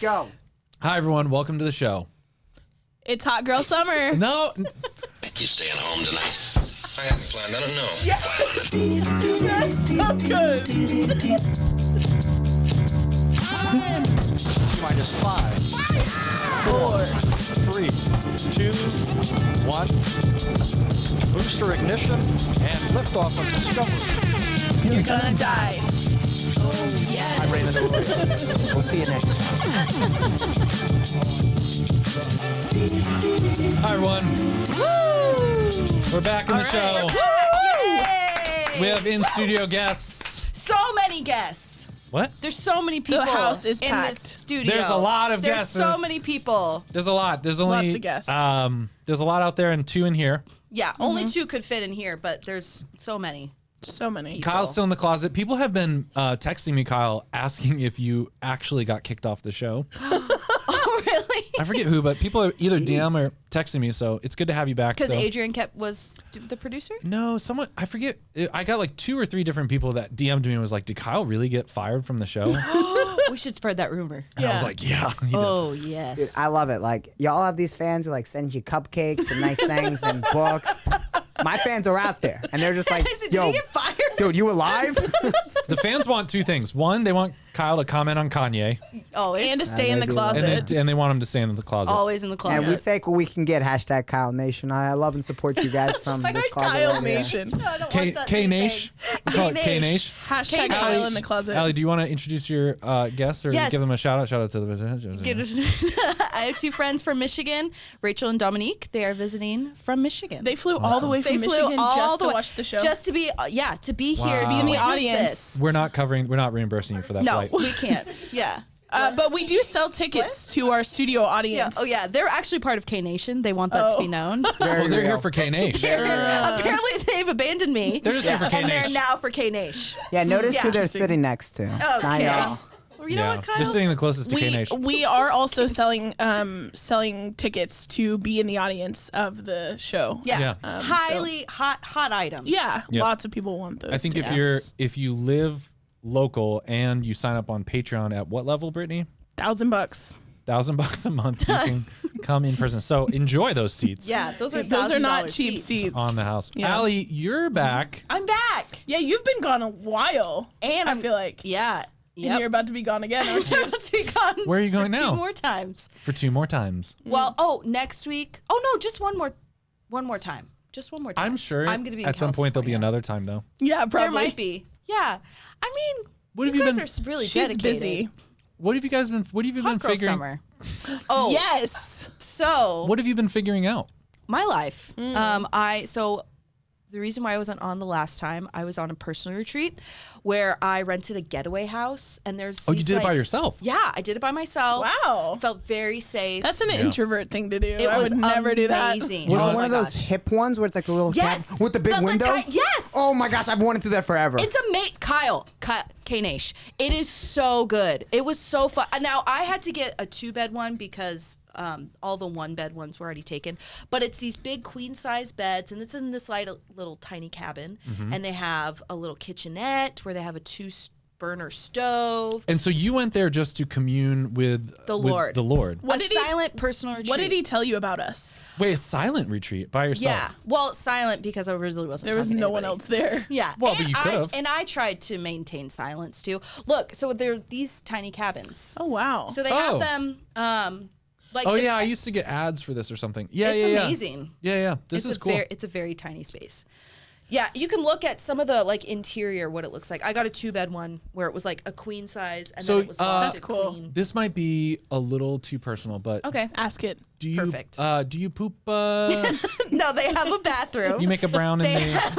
Go. Hi, everyone. Welcome to the show. It's Hot Girl Summer. No. You staying home tonight? I haven't planned. I don't know. Yes. That's so good. Minus 5, 4, 3, 2, 1. Booster ignition and liftoff of Discovery. You're gonna die. Oh, yes. I ran into it. We'll see you next time. Hi, everyone. Woo! We're back in the show. Yay! We have in-studio guests. So many guests. What? There's so many people. The house is in packed. this studio. There's a lot of guests. There's so many people. There's a lot. There's only Lots of guests. There's a lot out there and 2 in here. Yeah, only 2 could fit in here, but there's so many. So many. Kyle's still in the closet. People have been texting me, Kyle, asking if you actually got kicked off the show. Oh, really? I forget who, but people are either DM or texting me, so it's good to have you back. Because though. Adrian was the producer? No, someone, I forget. I got like 2 or 3 different people that DM'd me and was like, did Kyle really get fired from the show? We should spread that rumor. And I was like, yeah. He did. Oh, yes. Dude, I love it. Like, y'all have these fans who like send you cupcakes and nice things and books. My fans are out there, and they're just like, Did yo, you get fired? dude, you alive? The fans want 2 things. One, they want Kyle to comment on Kanye, Always. And to stay in the they do. closet. and they want him to stay in the closet. Always in the closet. And we take what we can get. Hashtag Kyle Nation. I love and support you guys from this closet. Kyle right here. Nation. I don't K want that to be Nash. We call it K K-Nash. Nash. Hashtag Kyle in the closet. Allie, do you want to introduce your guests or Yes. give them a shout out? Shout out to the I have 2 friends from Michigan, Rachel and Dominique. They are visiting from Michigan. They flew all the way from They flew Michigan all just the to way, watch the show. Just to be, here, Wow. to Be in the witness audience. this. We're not reimbursing you for that No, flight. we can't. Yeah. But we do sell tickets to our studio Yeah. audience. Oh, yeah. They're actually part of K Nation. They want that to be known. Very Oh, they're real. here for K Nash. Apparently, they've abandoned me. They're just here for K and they're Nash. now for K Nation. Yeah, notice Yeah. who they're sitting next to. It's not Okay. y'all. You know what, Kyle? They're sitting the closest to K We, Nash. we are also selling tickets to be in the audience of the show. Yeah. Yeah. Highly hot items. Yeah, Yep. lots of people want those. I think tickets. if you live local and you sign up on Patreon at what level, Brittany? $1,000. $1,000 a month. You can come in person. So enjoy those seats. Yeah, those are not $1,000 cheap seats. On the house. Yeah. Allie, you're back. I'm back. Yeah, you've been gone a while, And I feel like. Yeah. And you're about to be gone again, aren't We're you? about to be gone. Where are you going for now? 2 more times. For 2 more times. Well, next week. Oh no, just one more time. Just one more time. I'm sure I'm gonna be in at some point there'll be California. another time though. Yeah, probably. There might be. Yeah. I mean, What have you you guys been- are really She's dedicated. busy. What have you been Hot girl figuring? summer. Oh, Yes. So What have you been figuring out? my life. The reason why I wasn't on the last time, I was on a personal retreat where I rented a getaway house, and there's. Oh, you these, did it by like- yourself? Yeah, I did it by myself. Wow. Felt very safe. That's an introvert thing to do. It I was would never do that. amazing. Was Oh it one my of those gosh. hip ones where it's like a little Yes. cabin with the big window? Yes. Oh my gosh, I've wanted to do that forever. It's Kyle, K-Nash. It is so good. It was so fun. Now, I had to get a 2-bed one because all the 1-bed ones were already taken. But it's these big queen-size beds, and it's in this little tiny cabin. And they have a little kitchenette where they have a 2-burner stove. And so you went there just to commune with The Lord. The Lord. What a did he- silent personal retreat. What did he tell you about us? Wait, a silent retreat by yourself? Yeah. Well, silent because I really wasn't There was talking to no one anybody. else there. Yeah. Well, and but you could've. And I tried to maintain silence, too. Look, so there are these tiny cabins. Oh, wow. So they Oh. have them, like. Oh yeah, I used to get ads for this or something. Yeah, It's yeah. amazing. Yeah. This is cool. It's a very tiny space. Yeah, you can look at some of the like interior, what it looks like. I got a 2-bed one where it was like a queen size, and So, then it was That's cool. queen. This might be a little too personal, but Okay. Ask it. do you Perfect. Do you poop? No, they have a bathroom. You make a brown in they the have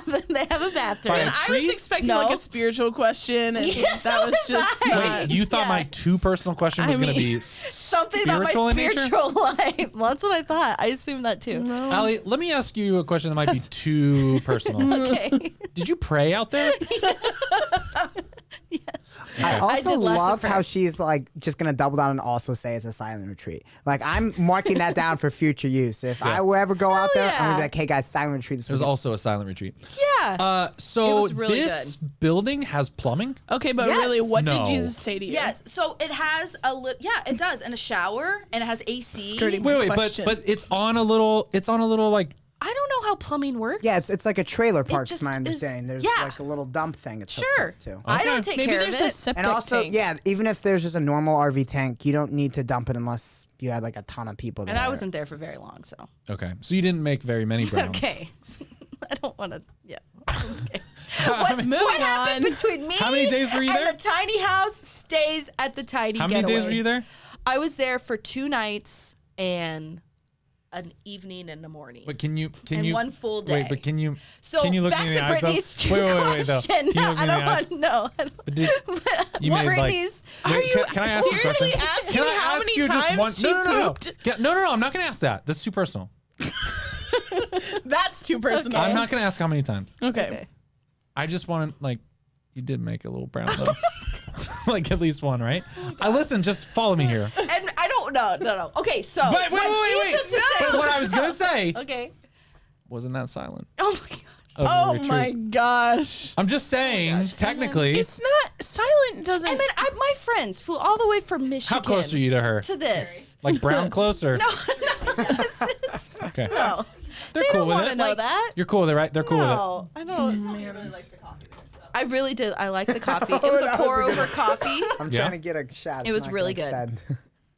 a they have a bathroom. By a And I was tree? expecting No. like a spiritual question, and Yes, that so was was just I. not. Wait, you thought Yeah. my too personal question was I going to mean, be Something about my spiritual in nature? spiritual life. Well, that's what I thought. I assumed that too. Allie, let me ask you a question that might be too personal. Okay. Did you pray out there? Yes. I also did lots of love how prayers. she's like just gonna double down and also say it's a silent retreat. Like I'm marking that down for future use. If I will ever go out there, I'm gonna be like, hey guys, silent retreat this It was weekend. also a silent retreat. Yeah. So It was really this building has plumbing. Okay, but Yes. really, what No. did Jesus say to you? Yes. So it has it does, and a shower, and it has AC. Skirting. Wait, Question. but it's on a little like. I don't know how plumbing works. Yeah, it's like a trailer park, just to my is- understanding. There's yeah. like a little dump thing. It's hooked Sure. up to. I don't take Maybe care there's of a it. septic And also, tank. yeah, even if there's just a normal RV tank, you don't need to dump it unless you had like a ton of people there. And I wasn't there for very long, so. Okay, so you didn't make very many browns. Okay. I don't want to. Yeah. Okay. Moving What happened on. between me How many days were you and there? the tiny house stays at the tiny How many getaway. days were you there? I was there for 2 nights and an evening and a morning. But can you And one full day. Wait, but can you So can you look back me in the to eyes, though? Brittany's Wait, though. question. Can you look me I in the don't eyes? want to know. But did you made like? Brittany's. Wait, can I ask you a question? seriously asking Can I how ask many you just times one? she No. pooped? No. I'm not gonna ask that. This is too personal. That's too personal. I'm not gonna ask how many times. Okay. I just want to you did make a little brown though. Like at least one, right? Listen, just follow me here. And I don't know. No. Okay, so. But wait. Jesus is But saying- what I was gonna say Okay. wasn't that silent. Oh my God. Of the Oh retreat. my gosh. I'm just saying, technically, It's not silent. Doesn't. I mean, my friends flew all the way from Michigan. how close are you to her? To this. Like brown close or? No. Okay. No. They're They cool don't with want it. to know that. You're cool with it, right? They're cool with it. No, I don't. I really did. I like the coffee. It was a That was pour a good over coffee. I'm Yeah? trying to get a shot. It was really good.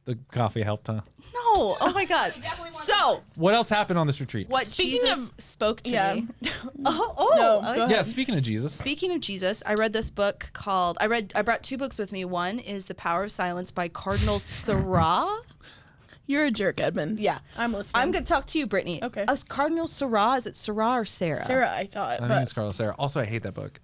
The coffee helped, huh? No, oh my gosh. So, What else happened on this retreat? what Speaking Jesus spoke to yeah. me. No, go ahead. Yeah, speaking of Jesus. Speaking of Jesus, I read this book called. I brought 2 books with me. One is The Power of Silence by Cardinal Sarah. You're a jerk, Edmund. Yeah, I'm listening. I'm gonna talk to you, Brittany. Okay. Cardinal Sarah. Is it Sarah or Sarah? Sarah, I thought. I think it's Carlos Sarah. Also, I hate that book.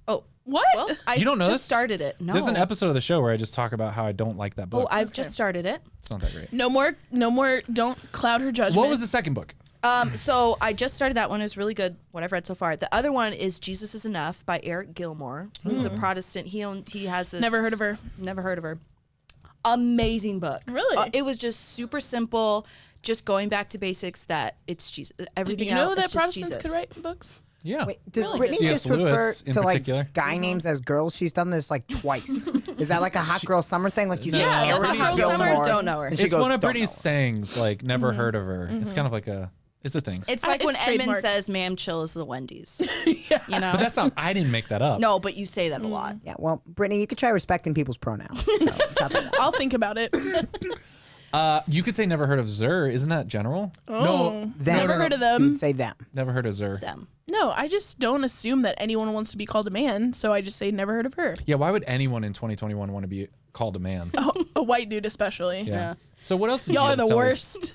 Oh, What? well, I You don't know just this? started it. No. There's an episode of the show where I just talk about how I don't like that Oh, book. I've just started it. It's not that great. No more. Don't cloud her judgment. What was the second book? So I just started that one. It was really good. What I've read so far. The other one is Jesus is Enough by Eric Gilmour, who's a Protestant. He has this. Never heard of her. Never heard of her. Amazing book. Really? It was just super simple. Just going back to basics. That it's Jesus. Did Everything you know else that is just Protestants Jesus. could write books? Yeah. Wait, does Really? Brittany C.S. just refer Lewis in to like particular. guy names as girls? She's done this like twice. Is that like a hot girl summer thing? Like you say, Yeah, Eric that's a hot girl Gilmour, summer, don't know her. and she It's goes, one of "Don't Brittany's know her." sayings, like, never heard of her. It's kind of like it's a thing. It's like It's when Edmund trademarked. says, "Ma'am, chill" is the Wendy's. Yeah. You know. But that's not, I didn't make that up. no, but you say that a lot. Yeah, well, Brittany, you could try respecting people's pronouns. So, that's all. I'll think about it. You could say never heard of Zur. Isn't that general? Oh, Them. never heard of You them. would say them. Never heard of Zur. Them. No, I just don't assume that anyone wants to be called a man, so I just say never heard of her. Yeah, why would anyone in 2021 want to be called a man? A white dude, especially. Yeah. So what else did Y'all are Jesus the tell you? worst.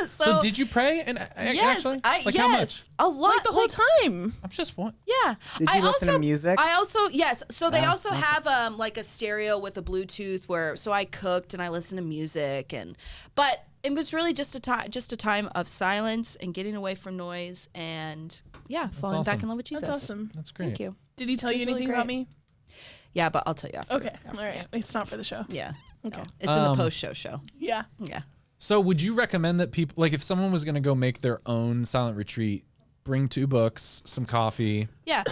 So did you pray? And Yes, actually, yes, how much? a lot. Like the whole time. I'm just one. Yeah. Did you listen to music? I also yes. So they also have like a stereo with a Bluetooth where so I cooked and I listened to music but it was really just a time of silence and getting away from noise and falling back awesome. in love with Jesus. That's awesome. That's great. Thank you. Did he tell you It's really anything about great. me? Yeah, but I'll tell you after. Okay. All right. It's not for the show. Yeah. Okay. It's in the post-show show. Yeah. Yeah. So would you recommend that people, like if someone was going to go make their own silent retreat, bring 2 books, some coffee? Yeah.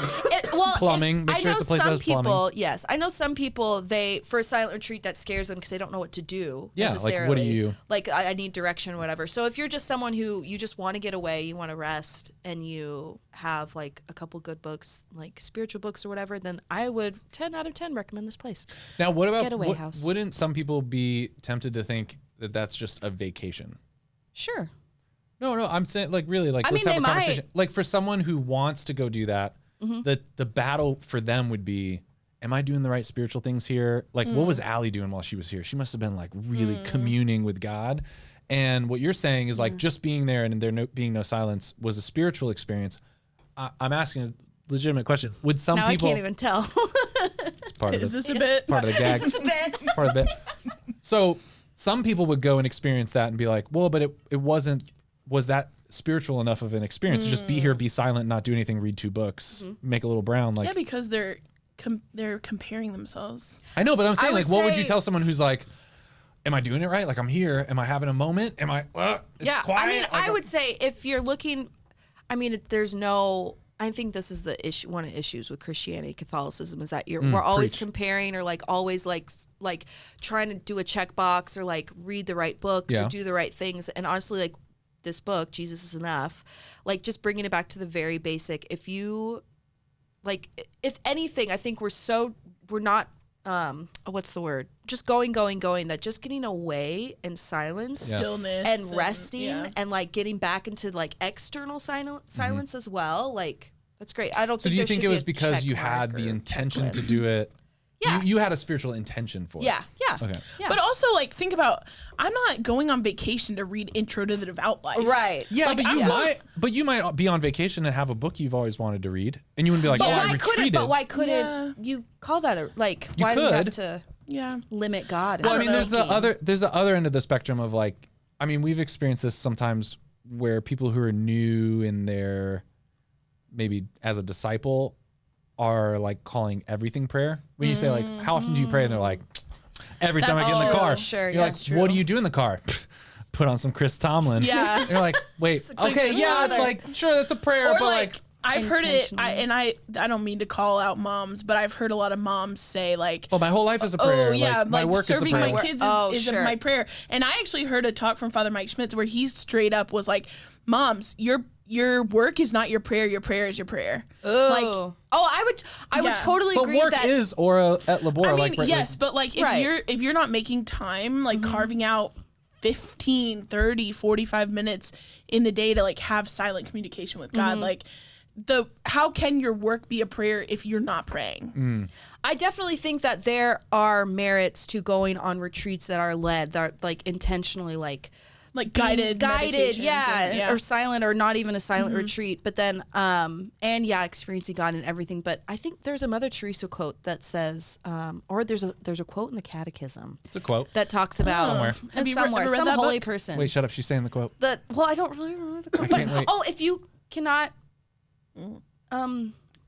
Well, Plumbing. Make I sure know it's a place that some has plumbing. people. Yes, I know some people. For a silent retreat that scares them because they don't know what to do. Yeah, like, what do necessarily. you- Like I need direction, or whatever. So if you're just someone who you just want to get away, you want to rest, and you have like a couple good books, like spiritual books or whatever, then I would 10 out of 10 recommend this place. Now, what about, Getaway house. wouldn't some people be tempted to think that that's just a vacation? Sure. No, I'm saying like really like I let's mean, have a they conversation. Like for someone who wants to go do that, the battle for them would be, am I doing the right spiritual things here? Like what was Allie doing while she was here? She must have been like really communing with God. And what you're saying is like just being there and there being no silence was a spiritual experience. I'm asking a legitimate question. Would some Now people? I can't even tell. It's part of Is the, this a bit? part of the gag. It's a bit. Part of it. So some people would go and experience that and be like, well, but it wasn't. Was that spiritual enough of an experience to just be here, be silent, not do anything, read 2 books, make a little brown? Like, Yeah, because they're they're comparing themselves. I know, but I'm saying, would like, what would say- you tell someone who's like, am I doing it right? Like, I'm here. Am I having a moment? Am I, it's quiet? I mean, Like, I would say if you're looking, I mean, there's no, I think this is the issue. One of the issues with Christianity, Catholicism, is that we're always preach. comparing, or like always like trying to do a checkbox, or like read the right books, Yeah. or do the right things. And honestly, like this book, Jesus is Enough, like just bringing it back to the very basic. If you, like, if anything, I think we're not, what's the word? Just going, that just getting away in silence, Yeah. Stillness and resting, yeah. and like getting back into like external silence as well. Like that's great. I don't. So think do you there think should it be was a because check you had mark the or intention to checklist. do it? Yeah. You had a spiritual intention for it. Yeah. Okay. Yeah. But also, like, think about, I'm not going on vacation to read Intro to the Devout Life. right. Yeah, Like, but you might be on vacation and have a book you've always wanted to read, and you wouldn't be like, But I why couldn't? retreated. But why couldn't Yeah. you call that a like? You why do you have could. to Yeah. limit God? Well, I and mean, there's the speaking? other end of the spectrum of like, I mean, we've experienced this sometimes where people who are new in their, maybe as a disciple, are like calling everything prayer. When you say like, how often do you pray? And they're like, every time I get in the That's car. true. Sure, You're like, that's what true. do you do in the car? Put on some Chris Tomlin. Yeah. And you're like, wait, okay, good yeah, father. like sure, that's a prayer, Or but like, I've heard it, intentionally. I don't mean to call out moms, but I've heard a lot of moms say like, well, my whole life is a prayer. oh yeah, like, my work is a serving prayer. my kids is sure. my prayer. And I actually heard a talk from Father Mike Schmitz where he straight up was like, moms, your work is not your prayer is your prayer. Oh, I would Yeah. totally But agree work with that. is ora et labora. I mean, like, right, yes, but like if you're not making time, like carving out 15, 30, 45 minutes in the day to like have silent communication with God, like how can your work be a prayer if you're not praying? I definitely think that there are merits to going on retreats that are led, that are like intentionally like guided meditations and- or silent, or not even a silent retreat, but then experiencing God and everything. But I think there's a Mother Teresa quote that says, or there's a quote in the Catechism it's a quote. that talks about Somewhere. Have you somewhere ever read some that holy book? person. Wait, shut up. She's saying the quote. I don't really remember the quote. can't wait. Oh, if you cannot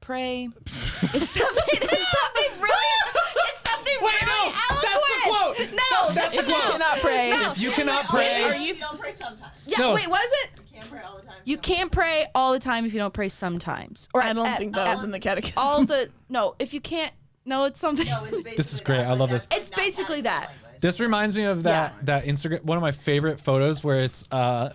pray, it's something really. It's something Wait, really no, eloquent. that's the quote. No, That's the If you quote. cannot pray, If you cannot pray, are you? don't pray sometimes. Yeah, No. wait, was it? You can't pray all the time. You can't pray all the time if you don't pray sometimes. Or I don't think that was in the catechism. if you can't. No, it's something. This is great. I love this. It's basically that. This reminds me of that Instagram, one of my favorite photos where it's Mother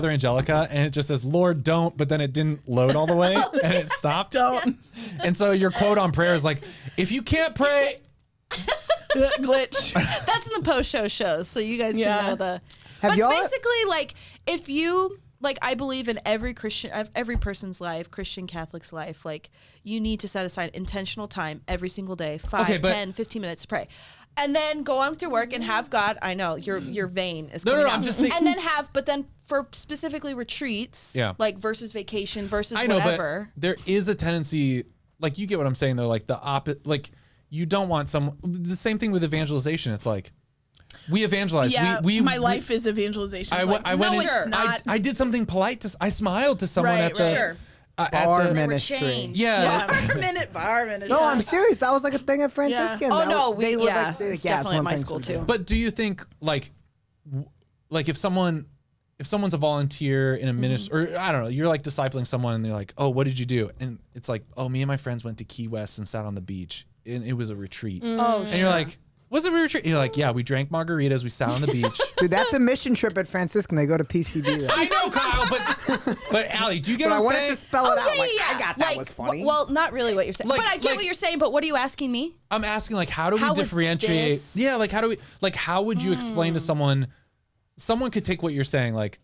Angelica and it just says Lord don't, but then it didn't load all the way and it stopped. Don't And so your quote on prayer is like, if you can't pray, glitch. That's in the post-show shows, so you guys Yeah. can know the. Have But y'all- it's basically like if you like, I believe in every person's life, Christian Catholic's life, like you need to set aside intentional time every single day, 5, Okay, but- 10, 15 minutes to pray. And then go on with your work and have God. I know your vein is No, coming no, out. I'm just thinking- And then but then for specifically retreats, Yeah. like versus vacation versus I know, whatever. but there is a tendency, like you get what I'm saying though, like the opposite, like you don't want the same thing with evangelization. It's like, we evangelize. Yeah, we my life is evangelization. I It's went like, no, in, it's not. I did something polite I smiled to someone Right, at the right. Sure. at Bar the- ministry. Yeah. Bar minute. No, I'm serious. That was like a thing at Franciscan. Oh That no, was- they would, like, say, it's yeah, definitely at one my thing school to do. too. But do you think like if someone's a volunteer in a ministry, or I don't know, you're like discipling someone and they're like, oh, what did you do? And it's like, oh, me and my friends went to Key West and sat on the beach and it was a retreat. Oh, And you're like, was it a retreat? And you're like, yeah, we drank margaritas, we sat on the beach. Dude, that's a mission trip at Franciscan. They go to PCB. There. I know, Kyle, but Allie, do you get But I what I'm wanted saying? to spell it out. Like, yeah. I got that Like, was funny. Well, not really what you're saying. Like- but I get like- what you're saying. But what are you asking me? I'm asking like, how do we How was differentiate? this? Yeah, like how would you explain to someone could take what you're saying, like,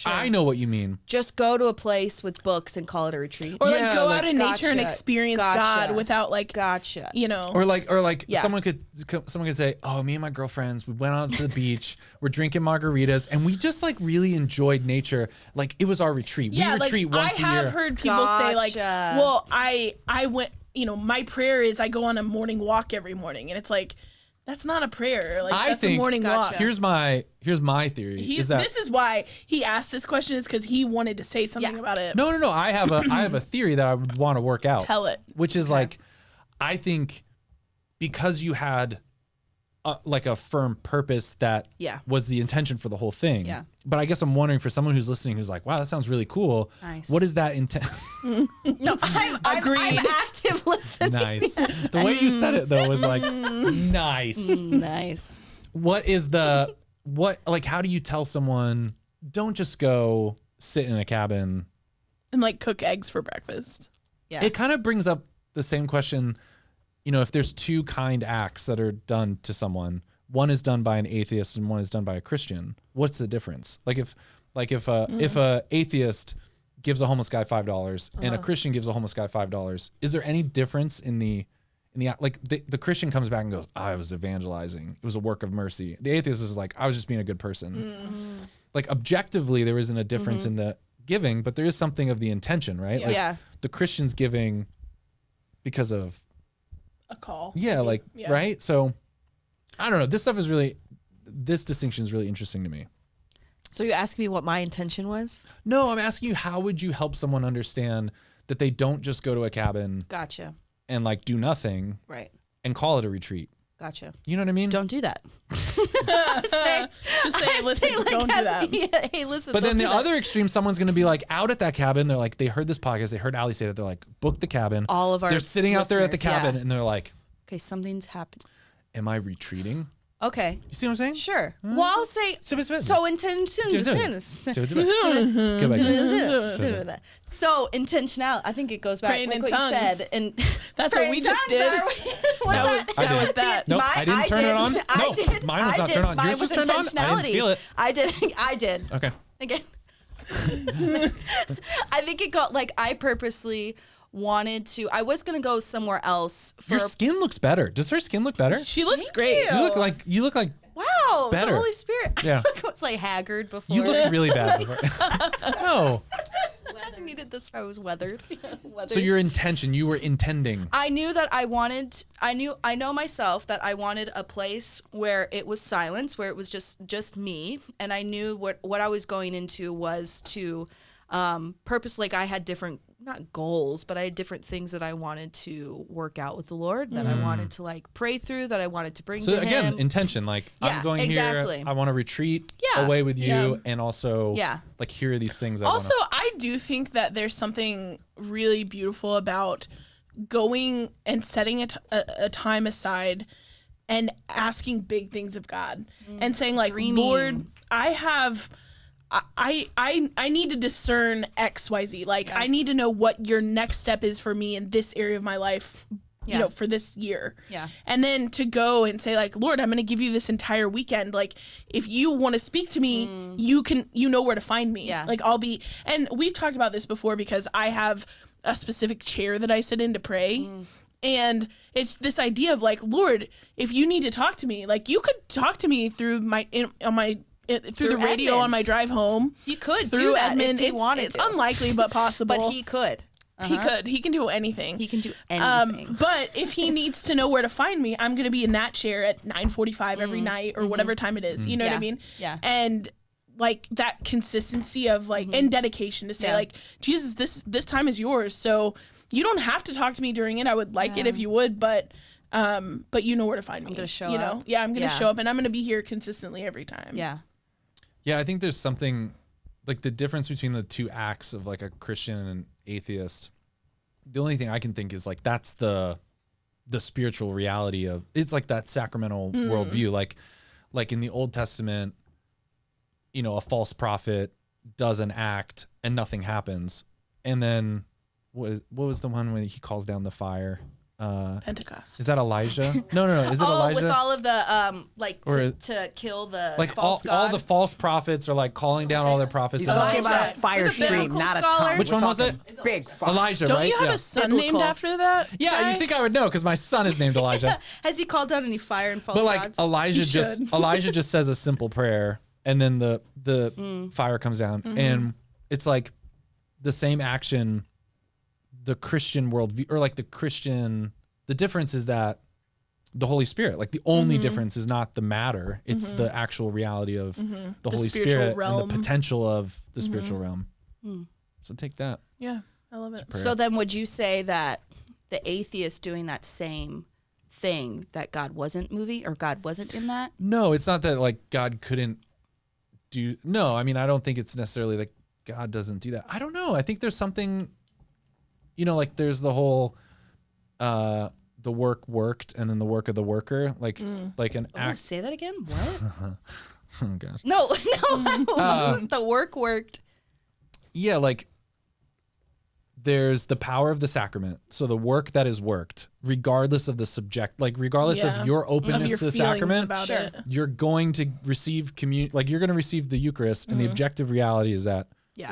I know what you mean. Just go to a place with books and call it a retreat. Or like Yeah, go like- out in nature and Gotcha. experience Gotcha. God without like, Gotcha. you know. Or like Yeah. someone could say, oh, me and my girlfriends, we went out to the beach, we're drinking margaritas, and we just like really enjoyed nature. Like it was our retreat. Yeah, We retreat like once I a year. have heard people say like, Gotcha. well, I went, you know, my prayer is I go on a morning walk every morning, and it's like, That's not a prayer. Like I that's think a morning walk. here's my theory. This is why he asked this question, is because he wanted to say something about it. No. I have a theory that I would want to work out. Tell it. Which is like, I think because you had like a firm purpose that was the intention for the whole thing. Yeah. But I guess I'm wondering for someone who's listening who's like, wow, that sounds really cool. Nice. What is that intent? No, I'm active listening. Nice. The way you said it though was like, nice. Nice. What is how do you tell someone, don't just go sit in a cabin And like cook eggs for breakfast. Yeah. It kind of brings up the same question, if there's two kind acts that are done to someone, one is done by an atheist and one is done by a Christian. What's the difference? If a atheist gives a homeless guy $5 and a Christian gives a homeless guy $5, is there any difference in the the Christian comes back and goes, I was evangelizing. It was a work of mercy. The atheist is like, I was just being a good person. Like objectively, there isn't a difference in the giving, but there is something of the intention, right? Yeah. The Christian's giving because of A call. yeah, like Yeah. right. So I don't know. This distinction is really interesting to me. So you asked me what my intention was? No, I'm asking you, how would you help someone understand that they don't just go to a cabin Gotcha. and like do nothing Right. and call it a retreat? Gotcha. You know what I mean? Don't do that. Just say, listen, don't do that. Yeah, hey, listen. But then don't the do that. other extreme, someone's going to be like out at that cabin. They're like, they heard this podcast. They heard Ali say that. They're like, book the cabin. All of our They're sitting out there at the listeners, cabin yeah. and they're like, Okay, something's happened. am I retreating? Okay. You see what I'm saying? Sure. Well, I'll say so intention. So intentionality. I think it goes back Praying like in what tongues. you said, and That's what we just did. What's That was that. Nope, I didn't turn it on. No, I did. mine was not turned on. Yours was turned on? I didn't feel it. I did. Okay. Again. I think it got like I purposely wanted to. I was gonna go somewhere else. Your skin looks better. Does her skin look better? She looks Thank great. you. You look like Wow, better. the Holy Spirit. Yeah. I was like haggard before. you looked really bad before. No. I needed this. I was weathered. So your intention, you were intending. I knew that I know myself that I wanted a place where it was silence, where it was just me, and I knew what I was going into was to purpose. Like I had different, not goals, but I had different things that I wanted to work out with the Lord, that I wanted to like pray through, that I wanted to bring So to again, Him. intention. Like I'm going exactly. here. I want to retreat Yeah. away with you, Yeah. and also Yeah. like here are these things. Also, I do think that there's something really beautiful about going and setting a time aside and asking big things of God and saying like, Dreaming. Lord, I need to discern XYZ. Like I need to know what your next step is for me in this area of my life, Yeah. for this year. Yeah. And then to go and say like, Lord, I'm going to give you this entire weekend. Like if you want to speak to me, you know where to find me. Yeah. Like and we've talked about this before because I have a specific chair that I sit in to pray. And it's this idea of like, Lord, if you need to talk to me, like you could talk to me through through the radio Edmund. on my drive home. He could through do that Edmund. if he wanted it's to. unlikely, but possible. But he could. He can do anything. He can do anything. But if he needs to know where to find me, I'm going to be in that chair at 9:45 every night or whatever time it is. You know what I Yeah. mean? Yeah. And like that consistency of like and dedication to say Yeah. like, Jesus, this time is yours. So you don't have to talk to me during it. I would like it if you would, but you know where to find me. I'm gonna show you up. know? Yeah, I'm going to Yeah. show up and I'm going to be here consistently every time. Yeah. Yeah, I think there's something like the difference between the two acts of like a Christian and an atheist. The only thing I can think is like that's the spiritual reality of it's like that sacramental worldview. Like in the Old Testament, a false prophet does an act and nothing happens, and then what was the one when he calls down the fire? Pentecost. Is that Elijah? No. Is it Elijah? With all of the to kill the Like false god. all the false prophets are like calling down all their prophets. He's and talking like, about a fire With a stream, biblical not a scholar. tongue. Which We're one was talking it? Big fire. Elijah, Don't right? you have Yeah. a son Biblical. named after that? Yeah, guy? you think I would know because my son is named Elijah. Has he called down any fire and false But like gods? Elijah should. Elijah just says a simple prayer and then the fire comes down and it's like the same action. The Christian worldview or like the difference is that the Holy Spirit. Like the only difference is not the matter; it's the actual reality of the Holy Spirit realm. and the potential of the spiritual realm. So take that. Yeah, I love it. So then would you say that the atheist doing that same thing, that God wasn't moving or God wasn't in that? No, it's not that like God couldn't do. No, I mean I don't think it's necessarily like God doesn't do that. I don't know. I think there's something, like there's the whole the work worked and then the work of the worker, like an act. Say that again. What? Oh gosh. No. The work worked. Yeah, like there's the power of the sacrament. So the work that is worked, regardless of the subject, like regardless of your openness your to the feelings sacrament, about it. you're going to receive like you're going to receive the Eucharist, and the objective reality is that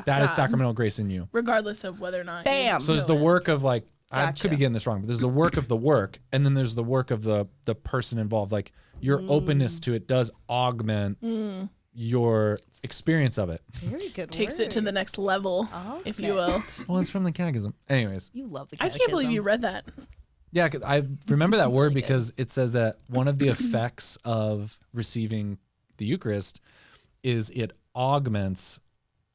that is sacramental grace in you. Regardless of whether or not. Bam. So there's the work of like, I Gotcha. could be getting this wrong, but there's the work of the work, and then there's the work of the person involved. Like your openness to it does augment your experience of it. Very good. Takes it to the next level, if you will. Well, it's from the catechism. Anyways. You love the I catechism. can't believe you read that. Yeah, 'cause I remember that word because it says that one of the effects of receiving the Eucharist is it augments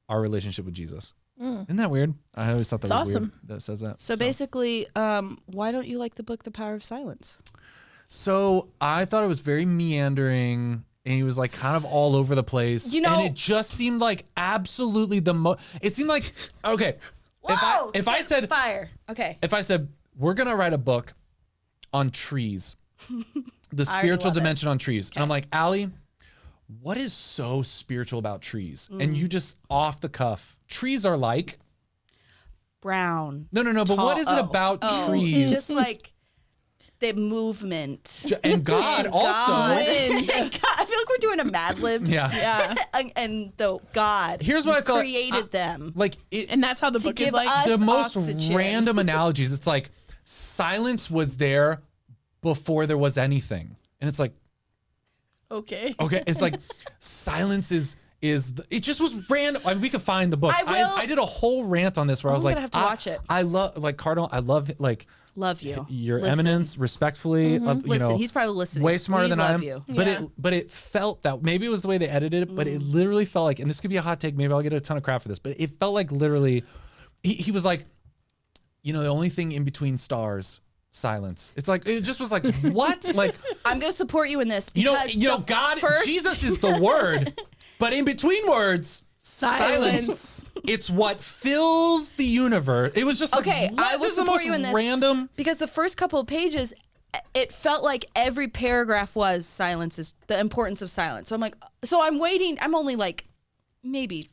our relationship with Jesus. Isn't that weird? I always thought that was awesome. weird that it says that. So basically, why don't you like the book The Power of Silence? So I thought it was very meandering, and he was like kind of all over the place. And it just seemed like absolutely it seemed like, okay, if I said fire, okay, if I said we're gonna write a book on trees, the spiritual dimension on trees, and I'm like, Allie, what is so spiritual about trees? And you just off the cuff, trees are like brown. No, but what is it about trees? Just like the movement. And God also. And God. I feel like we're doing a Mad Libs. Yeah. And the God. Here's what I felt created them. Like And that's how the book is give like. us the most oxygen. random analogies. It's like silence was there before there was anything, and it's like Okay. it's like silence is it just was random. I mean, we could find the book. I did a whole rant on this where I was I'm like, gonna have to watch it. I love like Cardinal. I love like Love you. Your Listen. eminence, respectfully. Listen, he's probably listening. Way smarter We than I love am. you. But it felt that maybe it was the way they edited it, but it literally felt like, and this could be a hot take, maybe I'll get a ton of crap for this, but it felt like literally he was like, the only thing in between stars, silence. It's like it just was like, what? Like I'm gonna support you in this. you Because know, the God, first- Jesus is the word, but in between words, silence. It's what fills the universe. It was just Okay, like, what? I will This is the support most you in this. random. Because the first couple of pages, it felt like every paragraph was silence is the importance of silence. So I'm waiting. I'm only like maybe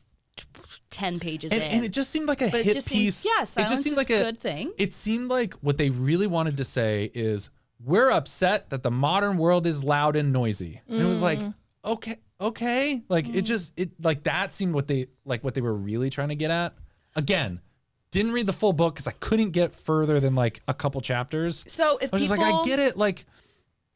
10 pages in. And it just seemed like a But it hit just piece. seems, yeah, it silence just seemed is like a good thing. It seemed like what they really wanted to say is, we're upset that the modern world is loud and noisy. And it was like, okay. Like it like that seemed what they were really trying to get at. Again, didn't read the full book because I couldn't get further than like a couple chapters. So if I was just like, I get it. Like,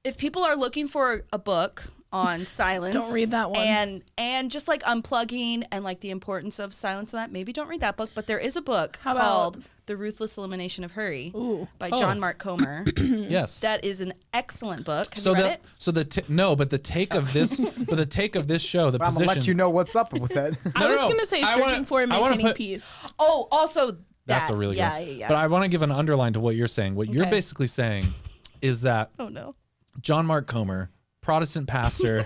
if people are looking for a book on silence, Don't read that one. And just like unplugging and like the importance of silence and that, maybe don't read that book. But there is a book How called about- The Ruthless Elimination of Hurry Ooh. by John Mark Comer. yes. That is an excellent book. Have so you read the it? so the no, but the take of this, but the take of this show, the I'm position. gonna let you know what's up with that. I was no. going to say I searching wanna- for and I wanna maintaining put- peace. Oh, also That's that. a really yeah, good. Yeah. But I want to give an underline to what you're saying. What you're Okay. basically saying is that Oh no. John Mark Comer, Protestant pastor,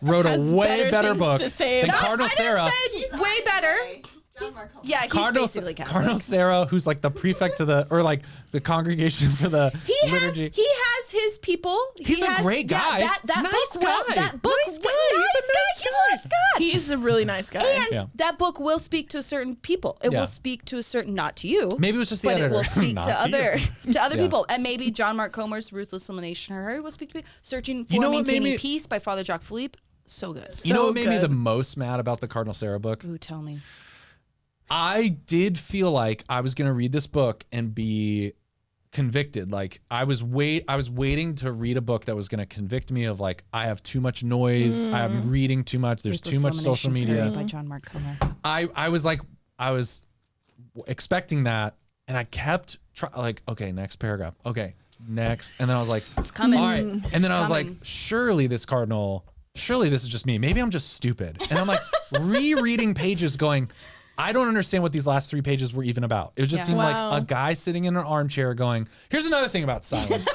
wrote a Has way better better things book to say than about- Cardinal Sarah. Way better. Yeah, he's Cardinal, basically Catholic. Cardinal Sarah, who's like the prefect to the congregation for the liturgy. He has his people. He's a great guy. Yeah, that Nice book will, guy. that book Nice will- guy. He's a nice He guy. loves God. He's a really nice guy. And Yeah. that book will speak to certain people. It Yeah. will speak to a certain, not to you. Maybe it was just the but editor. it will speak Not to you. other to other Yeah. people. And maybe John Mark Comer's Ruthless Elimination of Hurry will speak to people. Searching for You know what made Maintaining me- Peace by Father Jacques Philippe. So good. You know So what made me good. the most mad about the Cardinal Sarah book? Ooh, tell me. I did feel like I was gonna read this book and be convicted. Like I was waiting to read a book that was gonna convict me of like, I have too much noise, I'm reading too much, there's too much social Elimination of Hurry media. by John Mark Comer. I was expecting that, and I kept okay, next paragraph. Okay, next. And then I was like, It's coming. all right. And then I was like, coming. surely this is just me. Maybe I'm just stupid. And I'm like rereading pages going, I don't understand what these last 3 pages were even about. It just seemed like a guy sitting in an armchair going, here's another thing about silence.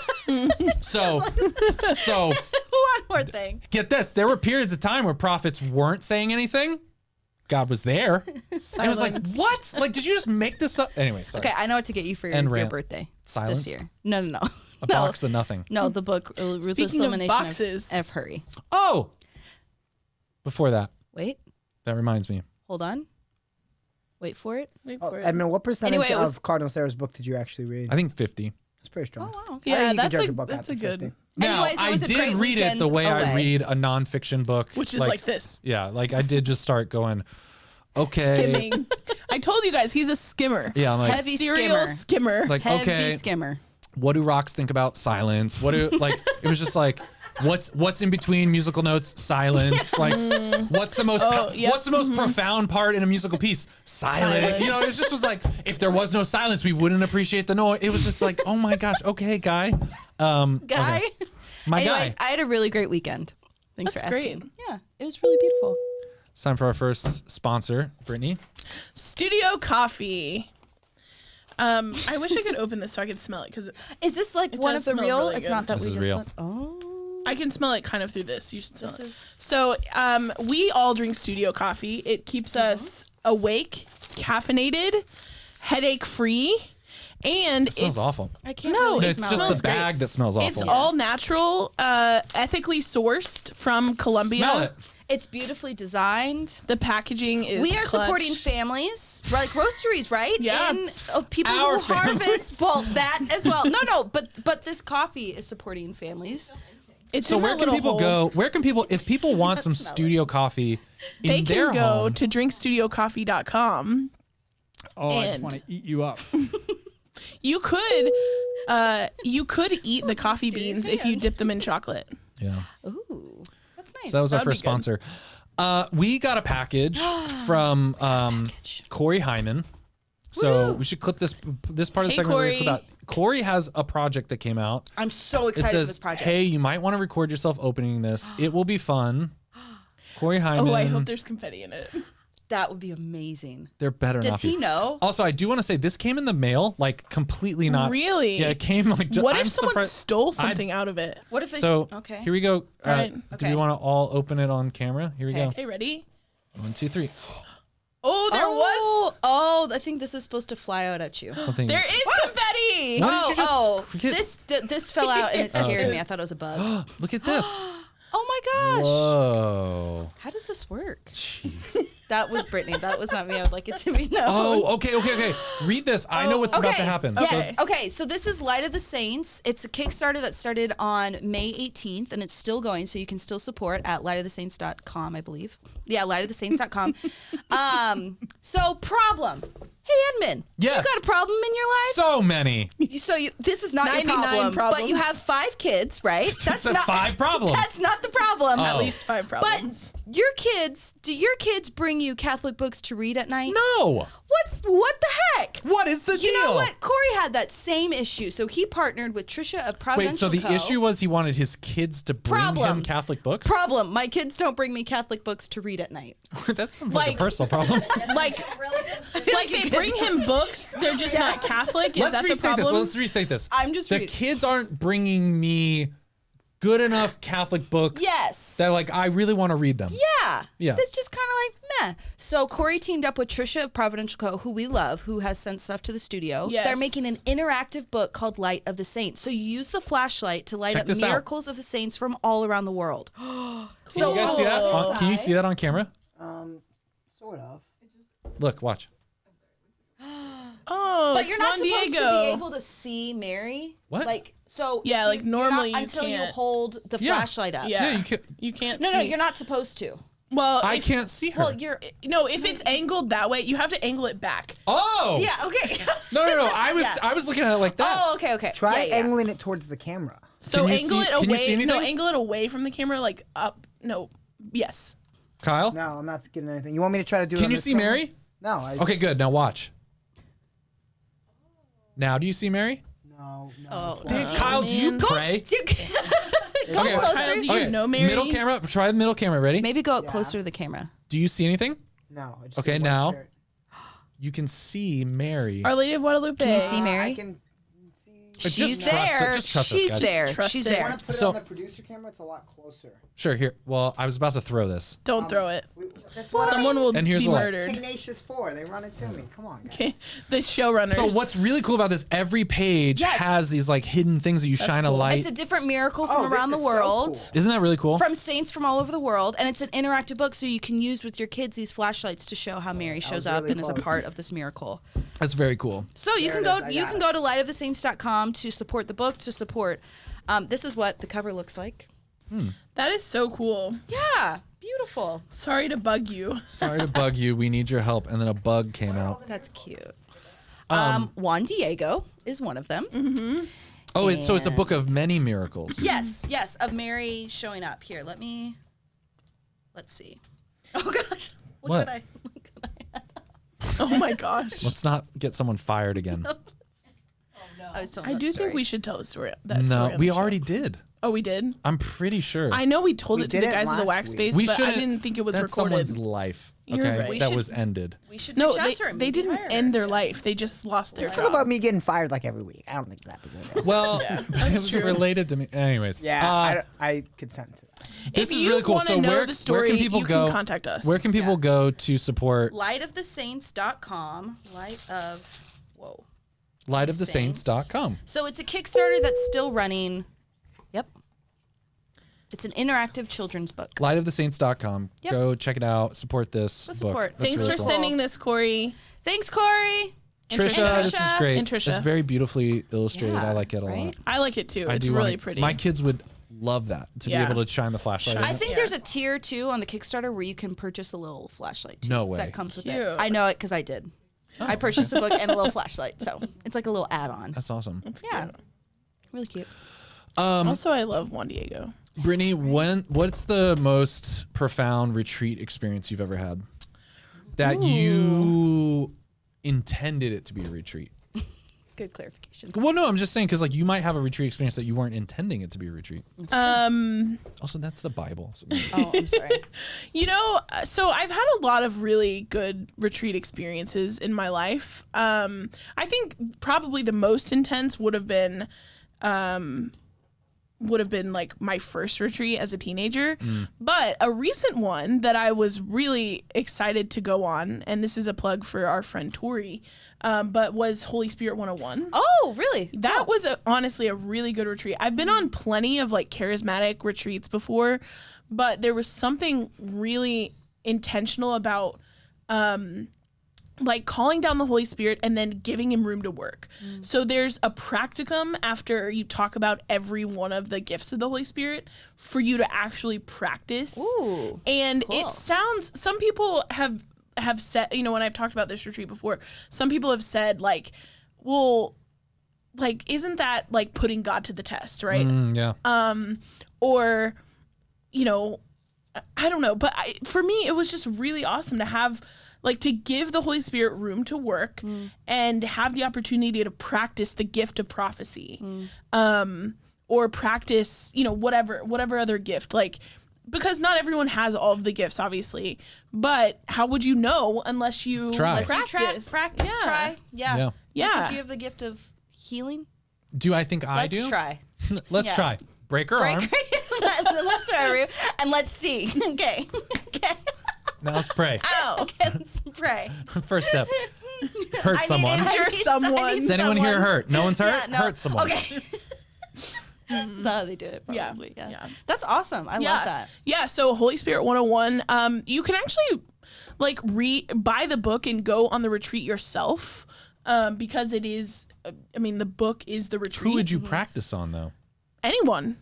So One more thing. get this. There were periods of time where prophets weren't saying anything. God was there. And it was like, what? Like, did you just make this up? Anyway, sorry. Okay, I know what to get you for your Silence? this year. No. A box of nothing. No, the book, Ruthless Speaking of Elimination boxes. of Hurry. Oh! Before that, Wait, that reminds me. hold on. Wait for it. Wait Oh, for it. Edmund, what percentage Anyway, it was- of Cardinal Sarah's book did you actually read? I think 50. It's pretty strong. Oh, wow. I think Yeah, you can judge a book that's a after good. 50. Now, Anyways, it I was a did great read it the weekend way I away. read a nonfiction book. Which is like this. Yeah, like I did just start going, okay. Skimming. I told you guys he's a skimmer. Yeah, I'm like, Heavy Serial skimmer. like Heavy okay, skimmer. what do rocks think about silence? What do, like, it was just like, what's in between musical notes? Silence. Like, what's the most profound part in a musical piece? Silence. You know, it just was like, if there was no silence, we wouldn't appreciate the noise. It was just like, oh my gosh, okay, guy. Guy. Okay. My Anyways, guy. I had a really great weekend. Thanks That's for asking. great. Yeah, it was really beautiful. It's time for our first sponsor, Brittany. Studio Coffee. I wish I could open this so I could smell it because Is this like It one does of the smell real? really It's good. not that This we is just real. put- Oh. I can smell it kind of through this. You should smell This it. is- So we all drink Studio Coffee. It keeps us awake, caffeinated, headache free, and It smells it's awful. I can't No, really It's smell just it. the bag that smells awful. it's all natural, ethically sourced from Colombia. Smell it. It's beautifully designed. The packaging is We are clutch. supporting families, like roasteries, right? Yeah. And people Our who harvest. families. Well, that as well. No, but this coffee is supporting families. It's So in where that can little people hole. go? Where can people, if people want some smell it. studio coffee in They their can go home, to drinkstudiocoffee.com. Oh, I just And- want to eat you up. You could eat the coffee beans if you dip them in chocolate. yeah. Ooh, that's nice. So that was our That'd be first good. sponsor. We got a package from Corey Hyman. So we should clip this part of the Hey, segment. We're gonna clip Corey. out. Corey has a project that came out. I'm so It excited for says, this project. "Hey, you might want to record yourself opening this. It will be fun." Corey Hyman. Oh, I hope there's confetti in it. That would be amazing. There better Does not be. he know? Also, I do want to say this came in the mail, like completely not. Really? Yeah, it came like. What I'm if someone surprised- stole something out of it? What if they? So Okay. here we go. Right. Do Okay. we want to all open it on camera? Here we go. Okay, ready? 1, 2, 3. Oh, there was. Oh, I think this is supposed to fly out at you. Something. There is confetti. What did you just get? This fell out and it scared me. I thought it was a bug. Look at this. Oh my gosh. Whoa. How does this work? Jeez. That was Brittany. That was not me. I would like it to be known. Oh, okay. Read this. I know what's about to happen. Yes. So, Okay. So this is Light of the Saints. It's a Kickstarter that started on May 18th, and it's still going. So you can still support at lightofthesaints.com, I believe. Yeah, lightofthesaints.com. So problem. Hey, Edmund. Yes. You got a problem in your life? so many. This is not your 99 problem, but you problems. have 5 kids, right? That's 5 problems. That's not the problem. Oh. At least 5 problems. But do your kids bring you Catholic books to read at night? No. What the heck? What is the deal? You know what? Corey had that same issue, so he partnered with Trisha of Wait, Providential so the Co. issue was he wanted his kids to bring Problem. him Catholic books? Problem. My kids don't bring me Catholic books to read at night. That sounds like a Like- personal problem. Like they bring him books, they're just not Catholic. Is Let's that the restate this. problem? Let's restate this. I'm just the reading. kids aren't bringing me good enough Catholic books. Yes. That like I really want to read them. Yeah. Yeah. That's just kind of like meh. So Corey teamed up with Trisha of Providential Co., who we love, who has sent stuff to the studio. Yes. They're making an interactive book called Light of the Saints. So you use the flashlight to light Check up this out. miracles of the saints from all around the world. Can you guys see that? Can you see that on camera? Sort of. Look, watch. Oh, But it's you're not Juan supposed Diego. to be able to see Mary. What? Like so. Yeah, like, you're not- normally you until you can't. hold the Yeah. flashlight up. Yeah, Yeah, you can't- You can't. No, see. no, you're not supposed to. Well, I if- can't see her. Well, you're. No, if it's angled that way, you have to angle it back. Oh. Yeah. Okay. No. Yeah. I was looking at it like that. Oh, okay. Try Yeah, yeah. angling it towards the camera. So Can you angle see- it can you away. see No, anything? angle it away from the camera, like up. No, yes. Kyle, No, I'm not getting anything. You want me to try to do it can on you this see camera? Mary? No. Okay, good. Now watch. Now, do you see Mary? No. Oh, Kyle, do you pray? Go Okay. closer. Kyle, do you know Mary? Middle camera. Try the middle camera. Ready? Maybe go up closer to the camera. Do you see anything? No. I just Okay, see a white now. shirt. You can see Mary. Our Lady of Guadalupe. Can you see Mary? I can see. Just She's trust it. there. Just trust us, She's guys. there. Trust She's it. I there. want to put it So- on the producer camera. It's a lot closer. Sure. Here. Well, I was about to throw this. Don't throw it. That's what Someone will And here's be the light. murdered. Tenacious 4. They run it to me. Come on, guys. Okay. The showrunners. So what's really cool about this? Every page Yes. has these like hidden things that you shine a cool. light. It's a different miracle Oh, from this around the is so world. cool. Isn't that really cool? From saints from all over the world, and it's an interactive book, so you can use with your kids these flashlights to show how Mary shows was up really and is a close. part of this miracle. That's very cool. So you There can it is, go I you got can it. go to lightofthesaints.com to support the book, to support. This is what the cover looks like. That is so cool. Yeah, beautiful. Sorry to bug you. Sorry to bug you. We need your help. And then a bug came out. That's cute. Juan Diego is one of them. Oh, so it's a book of many miracles. Yes, of Mary showing up. Here, let's see. Oh gosh. Look What? I Oh my gosh. Let's not get someone fired again. I was telling I that do story. think we should tell the story. No, on we the show. already did. Oh, we did? I'm pretty sure. I know we told We it to did the it guys in the last wax week. space, We but I shouldn't- didn't think it was That's recorded. someone's life. You're Okay, right. We that should- was ended. We should No, reach out to her. they maybe didn't hire end her. their life. They just lost their Talk job. about me getting fired like every week. I don't think it's that big of a deal. Well, it was related to me. Anyways. Yeah, I consent to that. This If is you really cool. wanna So know where, the story, where can people you go? can contact us. Where can people go to support Lightofthesaints.com. lightofthesaints.com? So it's a Kickstarter that's still running. Yep. It's an interactive children's book. Lightofthesaints.com. Yep. Go check it out. Support this Go support. book. That's Thanks really for cool. sending this, Corey. Thanks, Corey. Trisha, this is great. And Trisha. It's very beautifully illustrated. Yeah, I like it a lot. right? I like it too. I It's do really wanna- pretty. My kids would love that, to Yeah. be able to shine the flashlight. Shine. in I it. think Yeah. there's a tier too on the Kickstarter where you can purchase a little flashlight too. No way. That comes with Cute. it. I know it because I did. I purchased a book and a little flashlight, so it's like a little add-on. That's awesome. Yeah, really cute. Also, I love Juan Diego. Brittany, what's the most profound retreat experience you've ever had that you intended it to be a retreat? Good clarification. Well, no, I'm just saying because like you might have a retreat experience that you weren't intending it to be a retreat. Also, that's the Bible. So Oh, I'm sorry. You know, so I've had a lot of really good retreat experiences in my life. I think probably the most intense would have been like my first retreat as a teenager. But a recent one that I was really excited to go on, and this is a plug for our friend Tori, but was Holy Spirit 101. Oh, really? That was honestly a really good retreat. I've been on plenty of like charismatic retreats before, but there was something really intentional about like calling down the Holy Spirit and then giving him room to work. So there's a practicum after you talk about every one of the gifts of the Holy Spirit for you to actually practice. Ooh, And cool. it sounds, some people have said, you know, when I've talked about this retreat before, some people have said like, well, like, isn't that like putting God to the test, right? yeah. Or, you know, I don't know. But for me, it was just really awesome to have, like, to give the Holy Spirit room to work and have the opportunity to practice the gift of prophecy, or practice, you know, whatever other gift, like, because not everyone has all of the gifts, obviously. But how would you know unless you Try. practice? Practice, Yeah. try. Yeah. Yeah. Do you Yeah. think you have the gift of healing? Do I think I Let's do? try. Let's Yeah. try. Break her arm. Let's try, and let's see. Okay. Okay. Now let's pray. Ow. Okay, let's pray. First step. Hurt someone. Injure someone. Is anyone here hurt? No one's hurt? Yeah, no. Hurt someone. Okay. That's how they do it, Yeah. probably. Yeah. Yeah. That's awesome. I love that. Yeah, so Holy Spirit 101, you can actually like buy the book and go on the retreat yourself, because it is, I mean, the book is the retreat. Who would you practice on though? Anyone.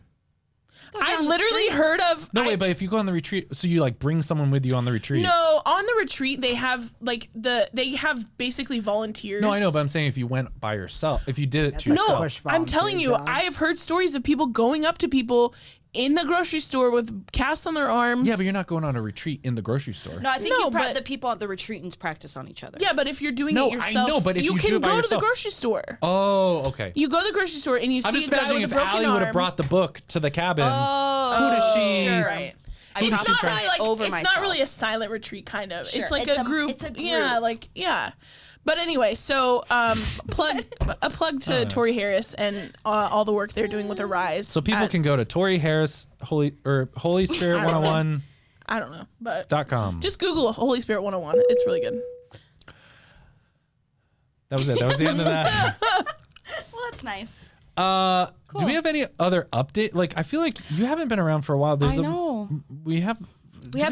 I down the literally street. heard of. No, wait, but if you go on the retreat, so you like bring someone with you on the retreat. No, on the retreat they have like they have basically volunteers. No, I know, but I'm saying if you went by yourself, if you did it to like No, yourself. push I'm telling you, volunteer job. I have heard stories of people going up to people in the grocery store with casts on their arms. Yeah, but you're not going on a retreat in the grocery store. No, I think but the people at the retreatants practice on each other. Yeah, but if you're doing No, it I yourself, know, but if you do can it by go to the yourself- grocery store. Oh, okay. You go to the grocery store and you I'm see just a guy imagining with if a broken Allie arm. would have brought the book to the cabin. Oh, who does she? sure. Right. I It's probably not try really it like over it's myself. not really a silent retreat kind of. Sure. It's like It's a group. it's a group. Yeah, like yeah. But anyway, so a plug to Tori Harris and all the work they're doing with Arise. So people can go to Tori Harris Holy Spirit 101. I don't know, but .com. just Google Holy Spirit 101. It's really good. That was it. That was the end of that. Well, that's nice. Do we have any other update? Like, I feel like you haven't been around for a while. I know. We have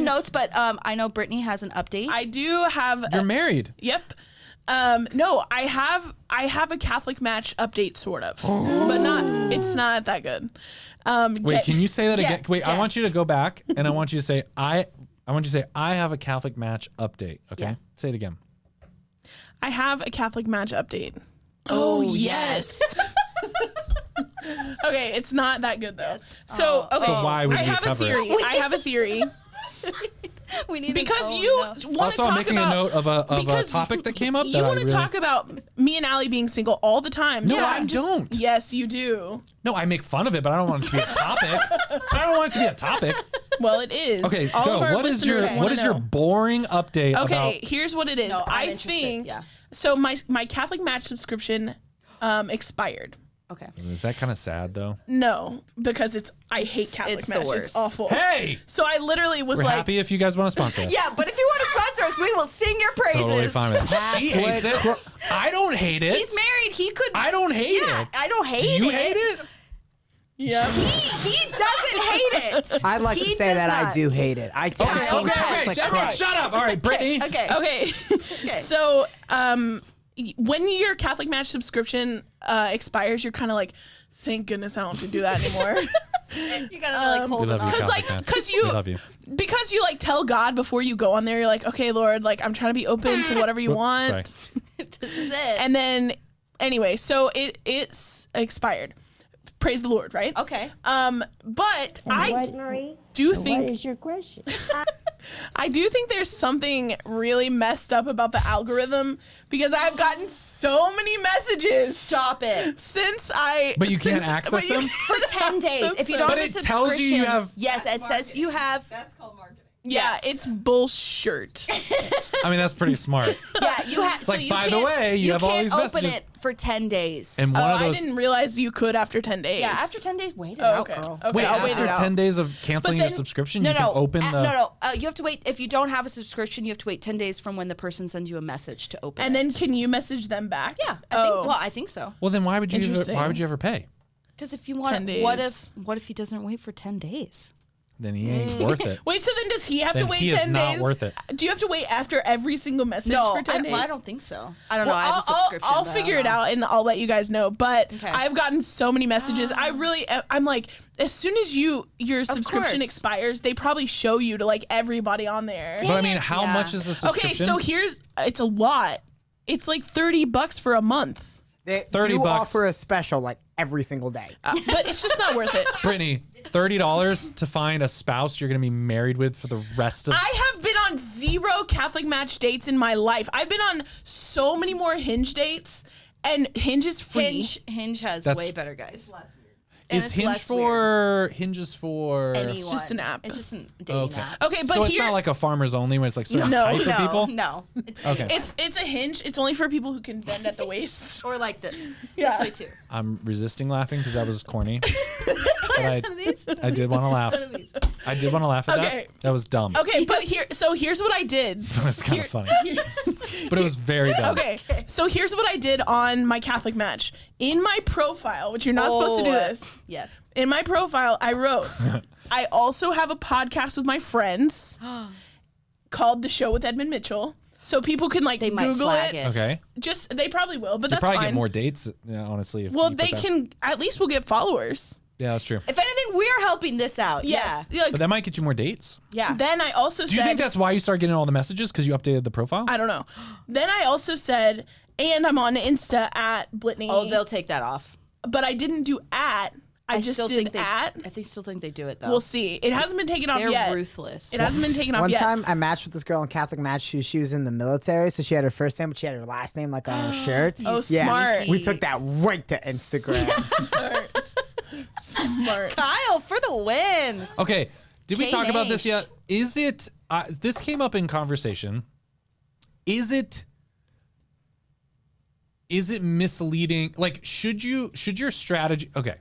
notes, but I know Brittany has an update. I do have. You're married. Yep. No, I have a Catholic match update sort of, but not. It's not that good. Wait, can you say that again? Wait, yeah. I want you to go back and I want you to say I want you to say I have a Catholic match update. Okay, Yeah. say it again. I have a Catholic match update. Oh yes. Okay, it's not that good though. So okay, So why would I we have a cover it? theory. I have a theory we need because an, you no. want to Also, talk I'm making about a note of a because topic that came up. You that want to really, talk about me and Allie being single all the time. No, so I I'm just- don't. Yes, you do. No, I make fun of it, but I don't want it to be a topic. I don't want it to be a topic. Well, it is. Okay, all go. Of our What is your listeners wanna what is your know. boring update Okay, about? here's what it is. No, I'm I interested, think yeah. so. My Catholic match subscription expired. Okay. Is that kind of sad though? No, because I hate Catholic it's the match. It's worst. awful. Hey, So I literally was we're like, happy if you guys want to sponsor us. Yeah, but if you want to sponsor us, we will sing your praises. Totally fine with it. She hates it. I don't hate it. He's married. He could. I don't hate Yeah, it. I don't hate it. Do you hate it? yeah. He doesn't hate it. I'd like to He say does that I not. do hate it. I Okay, team Catholic crush. shut up. All right, Brittany. Okay. Okay. So when your Catholic match subscription expires, you're kind of like, thank goodness I don't have to do that anymore. You gotta like hold We it love you, on. Because Catholic like, match. because you, We love you. because you like tell God before you go on there, you're like, okay, Lord, like I'm trying to be open to whatever you want. Sorry. This is it. And then anyway, so it's expired. Praise the Lord, right? Okay. But I What, Marie? do What think is your question? I do think there's something really messed up about the algorithm because I've gotten so many messages Stop it. since I. But you can't since- access but you- them? For 10 days. If you don't But have a it subscription. tells you have- Yes, it says you have. Yeah, Yes. it's bullshit. I mean, that's pretty smart. Yeah, you have. So like, you by the can't- way, you have all can't these open messages. it for 10 days. And Oh, one of I those. didn't realize you could after 10 days. yeah, after 10 days, wait it Oh, out, okay. girl. Okay, Wait, I'll wait after it out. 10 days of canceling But your then- subscription, No, you can no, open the. no. You have to wait. If you don't have a subscription, you have to wait 10 days from when the person sends you a message to open And it. then can you message them back? Yeah, Oh. I think so. Well, then why would you? Interesting. Why would you ever pay? Because if you want, 10 days. what if he doesn't wait for 10 days? Then he ain't worth it. Wait, so then does he have Then to wait he 10 is days? not worth it. Do you have to wait after every single message for 10 days? I don't think so. I don't Well, know. I have a subscription. I'll but I figure don't it know. out and I'll let you guys know. But Okay. I've gotten so many messages. I'm like, as soon as your subscription course. expires, they probably show you to like everybody on there. But I mean, how Yeah. much is the subscription? Okay, so it's a lot. It's like $30 for a month. They 30 do bucks. offer a special like every single day. But it's just not worth it. Brittany, $30 to find a spouse you're going to be married with for the rest of. I have been on 0 Catholic match dates in my life. I've been on so many more Hinge dates, and Hinge is free. Hinge has That's- way better guys. Is it's Hinge less for Hinges for? Anyone. just an app. It's just a dating Okay. app. Okay, but so it's here not like a farmers only where it's like certain No. type of people. No. It's Okay. it's a Hinge. It's only for people who can bend at the waist. or like this. Yeah. This way too. I'm resisting laughing because that was corny. But I did want to laugh. I did want to laugh at Okay. that. That was dumb. Okay, but here's what I did. It was kind of funny. But it was very dumb. Okay, so here's what I did on my Catholic match. In my profile, which you're not supposed to do this. Yes. In my profile, I wrote, I also have a podcast with my friends called The Show with Edmund Mitchell. So people can like They might Google flag it. it. Okay. Just they probably will, but You that's probably fine. get more dates, honestly. If Well, you put they that- can at least we'll get followers. Yeah, that's true. If anything, we're helping this out. Yes. Like, But that might get you more dates. Yeah. then I also Do you said think that's why you started getting all the messages because you updated the profile? I don't know. Then I also said, and I'm on Insta at Brittany. Oh, they'll take that off. But I didn't do at. I just still did think at. I still think they do it though. We'll see. It hasn't been taken off They're yet. ruthless. It hasn't been taken off One yet. time I matched with this girl in Catholic match. She was in the military, so she had her first name, but she had her last name like on her shirt. Oh, yeah. smart. We took that right to Instagram. Smart. Kyle for the win. Okay, did we talk about this K-Nash. yet? Is it? This came up in conversation. Is it misleading? Like, should your strategy? Okay.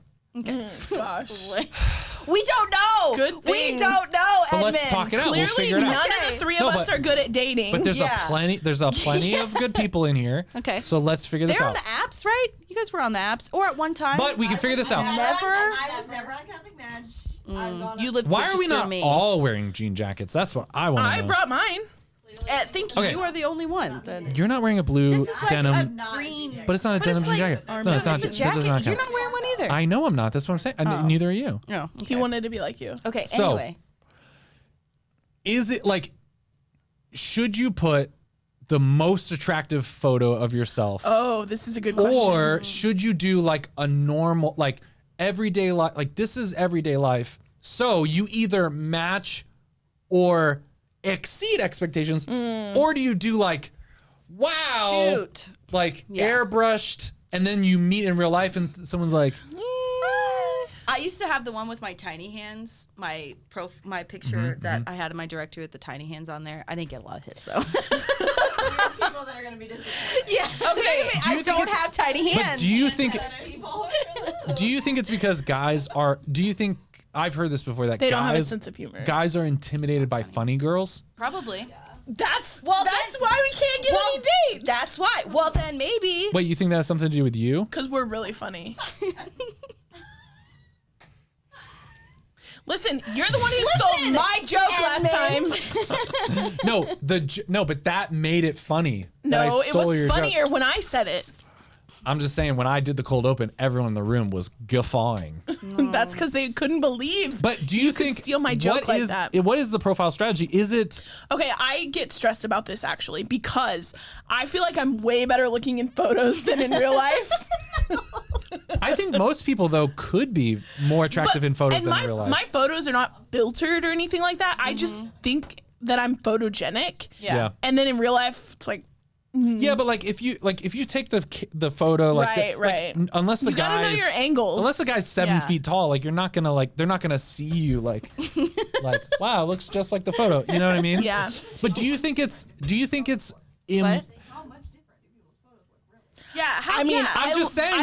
Gosh. We don't know. Good We thing. don't know, But Edmund. let's talk it out. We'll Clearly, figure it none out. of the three of No, us but- are good at dating. But there's Yeah. a plenty of good people in here. Okay. So let's figure this They're on out. the apps, right? You guys were on the apps, or at one time. But we can figure this out. I was never on Catholic Match. I've gone You lived Why just are we through not me. all wearing jean jackets? That's what I want to I know. brought mine. I think Okay. you are the only one. Then. You're not wearing a blue This is like denim, a green. but it's not a denim it's jean like- jacket. No, it's not. It's a That jacket. does not You're count. not wearing one either. I know I'm not. That's what I'm saying. And neither are you. No. He wanted to be like you. Okay. So- Anyway. Is it like, should you put the most attractive photo of yourself, Oh, this is a good question. or should you do like a normal, like everyday life? Like, this is everyday life. So you either match or exceed expectations, or do you do like, wow, Shoot. like Yeah. airbrushed, and then you meet in real life and someone's like, I used to have the one with my tiny hands, my picture that I had in my directory with the tiny hands on there. I didn't get a lot of hits though. people that are going to be disappointed. yeah. Okay. Do you I think don't it's- have tiny hands. but do you think? People. Do you think it's because guys are? Do you think I've heard this before that They don't have a guys sense of humor. guys are intimidated by funny girls? Probably. That's Well, that's then- why we can't get any dates. That's why. Well, then maybe. Wait, you think that has something to do with you? Because we're really funny. Listen, you're the one who stole my joke last time. No, but that made it funny. that I No, it stole was your joke. funnier when I said it. I'm just saying, when I did the cold open, everyone in the room was guffawing. That's because they couldn't believe. But do you could think steal my joke what like is- that? What is the profile strategy? Is it? Okay, I get stressed about this actually because I feel like I'm way better looking in photos than in real life. I think most people though could be more attractive in photos than in real life. My photos are not filtered or anything like that. I just think that I'm photogenic. Yeah. And then in real life, it's like, Yeah, but like if you take the photo like Right. unless the You gotta know guy's your angles. unless the guy's 7 Yeah. feet tall, like they're not gonna see you like wow, looks just like the photo. You know what I mean? Yeah. But do you think it's What? Yeah. I mean, I'm just saying,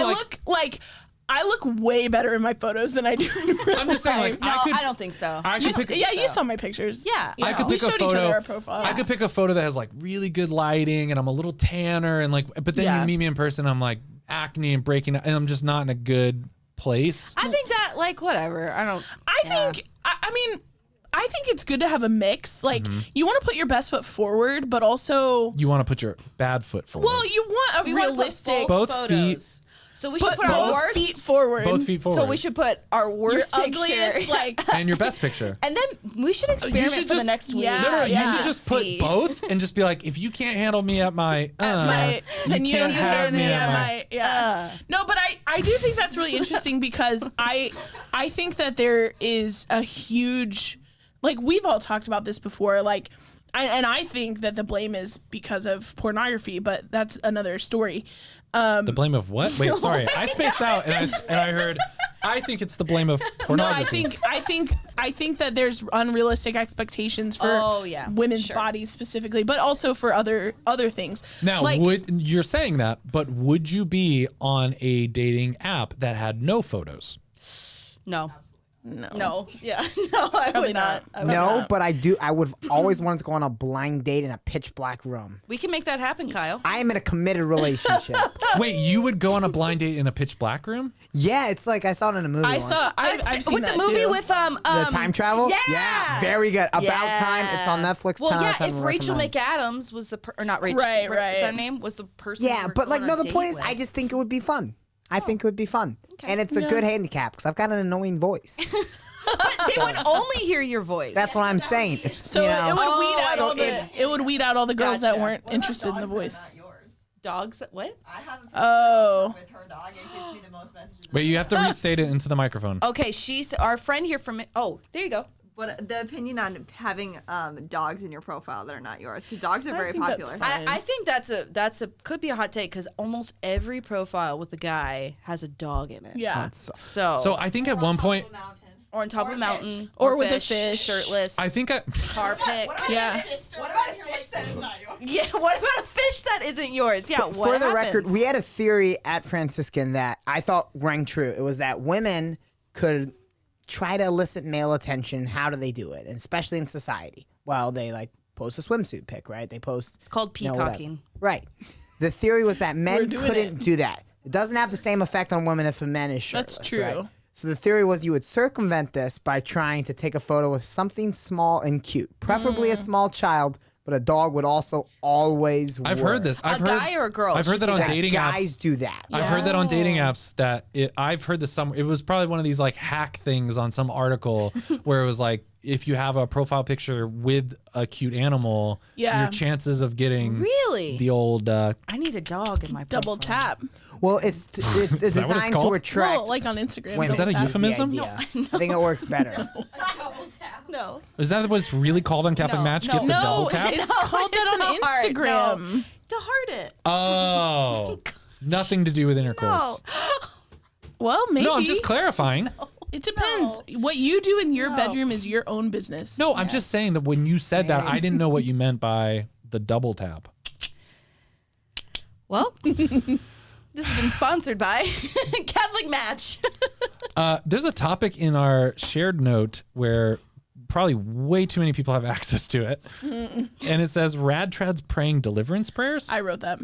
I look way better in my photos than I do in real life. I'm just saying like No, I don't think so. I You, could pick you saw my pictures. Yeah. You I know, could we pick a showed each photo. other our profiles. I could pick a photo that has like really good lighting and I'm a little tanner and like, but then Yeah. you meet me in person, I'm like acne and breaking out, and I'm just not in a good place. I think that like whatever. I don't. I think it's good to have a mix. Like you want to put your best foot forward, but also, You want to put your bad foot forward. well, you want a We wanna put realistic. Both photos. feet. So we should Put put our both worst. feet forward. Both feet forward. So we should put our Your worst picture. ugliest, like. and your best picture. And then we should experiment should for the just- next week. Yeah, No, you yeah. should just put see. both and just be like, if you can't handle me at my, Then you don't can't have deserve me me at at my. my yeah. No, but I do think that's really interesting because I think that there is a huge, like we've all talked about this before, like I think that the blame is because of pornography, but that's another story. The blame of what? Wait, sorry, I spaced out and I heard. I think it's the blame of No, pornography. I think that there's unrealistic expectations for women's sure. bodies specifically, but also for other things. Now, like, you're saying that, but would you be on a dating app that had no photos? No. no. No. Yeah. No, I Probably would not. I would No, not. but I would always wanted to go on a blind date in a pitch black room. We can make that happen, Kyle. I am in a committed relationship. Wait, you would go on a blind date in a pitch black room? Yeah, it's like I saw it in a movie once. I've seen with that the movie too. with The time travel? Yeah. Very good. About Yeah. time. It's on Netflix. Well, 10 out yeah. of 10 If Rachel recommends. McAdams was the or not Rachel, Right, Is that her right. name? Was the person? Yeah, we were but like, going no, on a the point date is, with. I just think it would be fun. I think it would be fun. And it's a good handicap because I've got an annoying voice. They would only hear your voice. That's what I'm saying. It's, So you know, it would weed out so all the girls that weren't interested in Gotcha. the voice. Dogs? What? I have a Oh. with her dog. It gives me the most messages. Wait, you have to restate it into the microphone. Okay, she's our friend here from. Oh, there you go. What the opinion on having dogs in your profile that are not yours? Because dogs are very think that's popular. fine. I think that's a could be a hot take because almost every profile with a guy has a dog in it. Yeah. So I think at one point, Or on top of a mountain. Or with a fish. Shirtless. I think car pic. Yeah. What about a fish that is not yours? Yeah, what about a fish that isn't yours? Yeah, what For the record, happens? we had a theory at Franciscan that I thought rang true. It was that women could try to elicit male attention. How do they do it? And especially in society. Well, they like post a swimsuit pic, right? They post. It's called you know, whatever. peacocking. Right. The theory was that men doing couldn't it. do that. It doesn't have the same effect on women if a man is shirtless. That's true. Right? So the theory was you would circumvent this by trying to take a photo with something small and cute, preferably a small child, but a dog would also always I've work. heard this. I've A heard, guy or a girl I've heard should that do on that. dating Guys apps. do that. I've heard that on dating apps that I've heard this it was probably one of these like hack things on some article where it was like if you have a profile picture with a cute animal, Yeah. your chances of getting Really? the old I need a dog in my Double profile. tap. Well, it's that what it's designed called? to attract. Well, like on Instagram. women. Is that a double tap. euphemism? The idea. I think it works better. No. is that what it's really called on Catholic No, Match? no. Get the No, double tap? it's called that on It's not hard, Instagram. no. To heart it. Oh, nothing to do with No. intercourse. Well, maybe. No, I'm just clarifying. It depends. What you do in your bedroom is your own business. No, I'm just saying that when you said that, I didn't know what you meant by the double tap. Well, this has been sponsored by Catholic Match. There's a topic in our shared note where probably way too many people have access to it. And it says Rad Trad's praying deliverance prayers. I wrote that.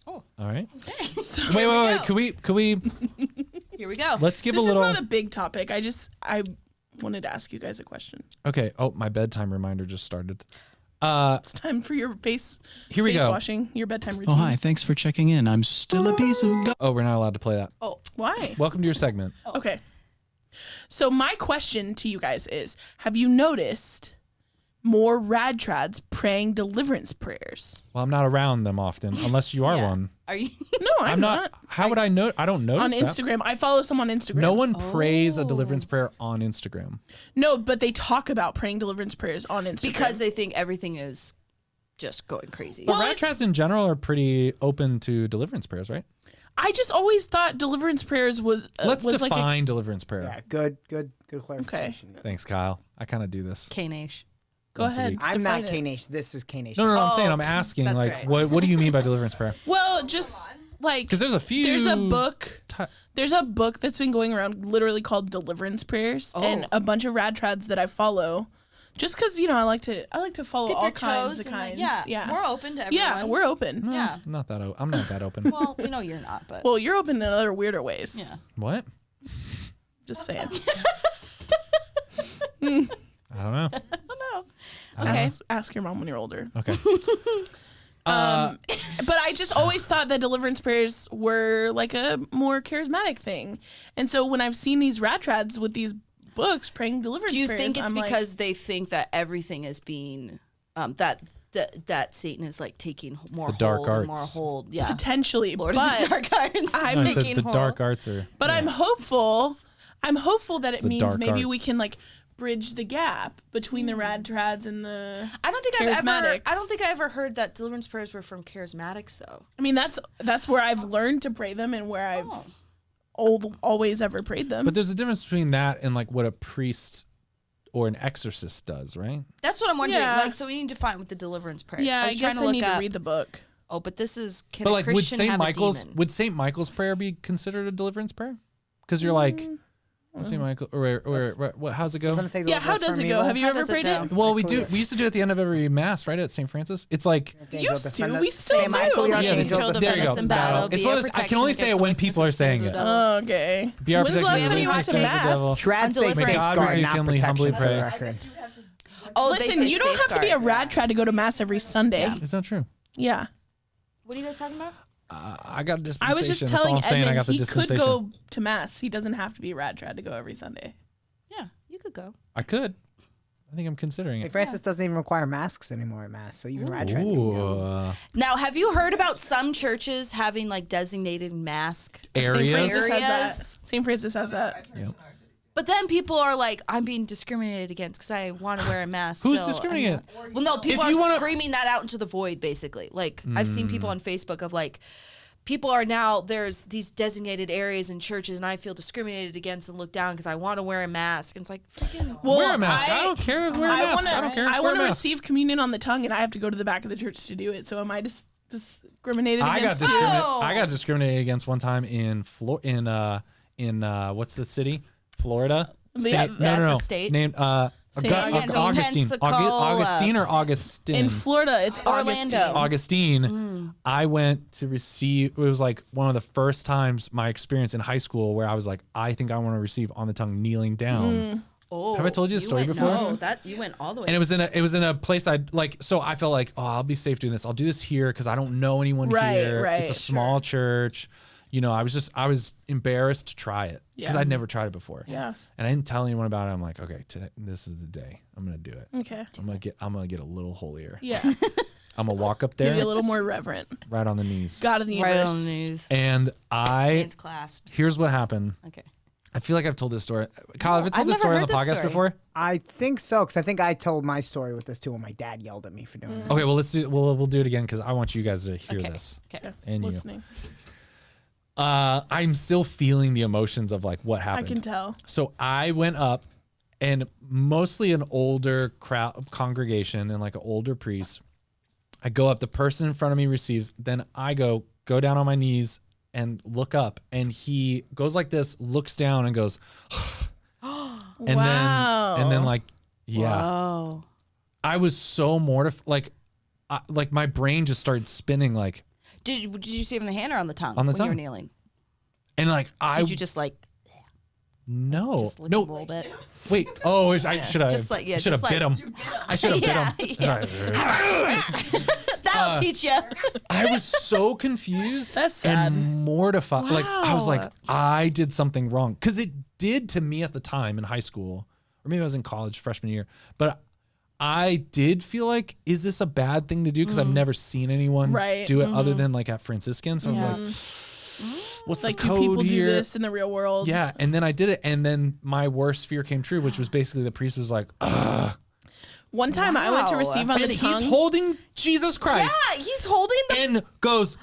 All right. Wait. Could we Here we go. let's give This a little is not a big topic. I wanted to ask you guys a question. Okay. Oh, my bedtime reminder just started. It's time for your face Here we go. washing, your bedtime routine. Oh, hi. Thanks for checking in. I'm still a piece of gum. Oh, we're not allowed to play that. Oh, why? Welcome to your segment. Okay. So my question to you guys is, have you noticed more rad trads praying deliverance prayers? Well, I'm not around them often unless you are one. Are you? No, I'm not. How would I know? I don't notice On that. Instagram. I follow some on Instagram. No one prays a deliverance prayer on Instagram. No, but they talk about praying deliverance prayers on Instagram. Because they think everything is just going crazy. But Well, rad it's- trads in general are pretty open to deliverance prayers, right? I just always thought deliverance prayers was Let's was define deliverance prayer. Yeah, good clarification. Thanks, Kyle. I kind of do this. K-Nation. Go once a ahead. week. I'm not define it. K-Nation. This is K-Nation. No, I'm Oh, saying I'm asking that's like right. what do you mean by deliverance prayer? Well, just like Because there's a few. there's a book. ti- There's a book that's been going around literally called Deliverance Prayers, and a bunch of rad trads that I follow. Just because I like to follow Dip all your kinds toes. of And kinds. yeah. We're open to everyone. Yeah, we're open. Yeah. Not that. I'm not that open. Well, we know you're not, but. Well, you're open in other weirder ways. Yeah. What? Just saying. I don't know. Okay. Ask your mom when you're older. Okay. But I just always thought that deliverance prayers were like a more charismatic thing. And so when I've seen these rat trads with these books praying deliverance Do you prayers, think it's I'm like, because they think that everything is being that Satan is like taking more The dark hold and more arts. hold? Yeah. potentially, Lord but of the Dark Arts. I'm No, I said taking the hold. dark arts are. But I'm hopeful. I'm hopeful that It's it the means dark maybe we arts. can like bridge the gap between the rad trads and the. I don't think I Charismatics. ever heard that deliverance prayers were from charismatics though. I mean, that's where I've learned to pray them and where I've always ever prayed them. But there's a difference between that and like what a priest or an exorcist does, right? That's what I'm wondering. Yeah. Like, so we need to find with the deliverance prayers. yeah, I was trying guess to I look need up. to read the book. Oh, but this is can But a like, would Christian Saint have Michael's a demon? would Saint Michael's prayer be considered a deliverance prayer? Because you're like, Saint Michael, or what? How's it go? Doesn't it say Yeah, how deliver us does from it go? evil? Have you How ever does it prayed go? it? Well, we Clear. do. We used to do it at the end of every mass, right, at St. Francis. It's like, Archangel, Used to. defend us. We still Saint do. Michael, the Yeah, yeah, Archangel, Show there defend you us go. in battle. It's Be one a of those- I can protection only say it against when the people are wickedness saying of it. the devil. Okay. Be our When's the protection last against time the you went to wickedness of the devil. mass? Trad say May God safeguard, rebuke not him, we humbly protection, for the pray. record. Oh, they Listen, say you don't have to be a safeguard. rad trad to go to mass every Sunday. Is that true? Yeah. What are you guys talking about? I got a I dispensation. was just That's all telling I'm saying. I Edmund got the he could dispensation. go to mass. He doesn't have to be a rad trad to go every Sunday. Yeah, you could go. I could. think I'm considering St. it. Francis doesn't even require masks anymore at Mass, so even rad trans can go. Now, have you heard about some churches having like designated mask Areas? St. Francis has that. Yep. But then people are like, I'm being discriminated against because I want to wear a mask. Who's still. discriminating? Well, no, people If you are wanna- screaming that out into the void, basically. Like, I've seen people on Facebook of like, people are now, there's these designated areas in churches, and I feel discriminated against and looked down because I want to wear a mask. And it's like, freaking. Well, Wear a mask. I don't care if wear a mask. I don't care. I Wear want a to mask. receive communion on the tongue, and I have to go to the back of the church to do it. So am I discriminated I got against? I got discriminated against one time in what's the city? Florida. Yeah, that's a state. Named Saint Augustine. Pensacola. Augustine or Augustine? In Florida, it's Orlando. Augustine. I went to receive. It was like one of the first times my experience in high school where I was like, I think I want to receive on the tongue kneeling down. Oh, Have I told you the story went, before? No, you went all the way. And it was in a place I'd like, so I felt like, oh, I'll be safe doing this. I'll do this here because I don't know anyone here. Right, it's a small church. You know, I was embarrassed to try it because Yeah. I'd never tried it before. Yeah. And I didn't tell anyone about it. I'm like, okay, today, this is the day. I'm gonna do it. Okay. I'm gonna get a little holier. Yeah. I'm gonna walk up there, Maybe a little more reverent. right on the knees. God of the universe. right on the news. And Hands clasped. here's what happened. Okay. I feel like I've told this story. Kyle, have I told I've this never story on heard the this podcast story. before? I think so, because I think I told my story with this too when my dad yelled at me for doing it. Okay, well we'll do it again because I want you guys to hear this. Okay. And you. Listening. I'm still feeling the emotions of like what I happened. can tell. So I went up, and mostly an older congregation and like an older priest. I go up, the person in front of me receives, then I go down on my knees and look up, and he goes like this, looks down and goes, and Wow. then like, yeah, Oh. I was so mortified, like my brain just started spinning, like, Did you see him in the hand or on the tongue? On the when you were tongue. kneeling? and like Did you just like no, just lick no, a little bit? wait, oh, I should have, Just like- yeah, I should have just bit like- him. I should have bit him. That'll teach you. I was so confused That's sad. and mortified. Like I was like, Wow. I did something wrong because it did to me at the time in high school, or maybe I was in college freshman year. But I did feel like, is this a bad thing to do? Because I've never seen anyone Right. do it other than like at Franciscan. So I was like, what's Like, the do code people do here? this in the real world? Yeah, and then I did it, and then my worst fear came true, which was basically the priest was like, ugh. One time I went to Wow. receive on And the he's tongue. holding Jesus Christ. Yeah, he's holding the. And goes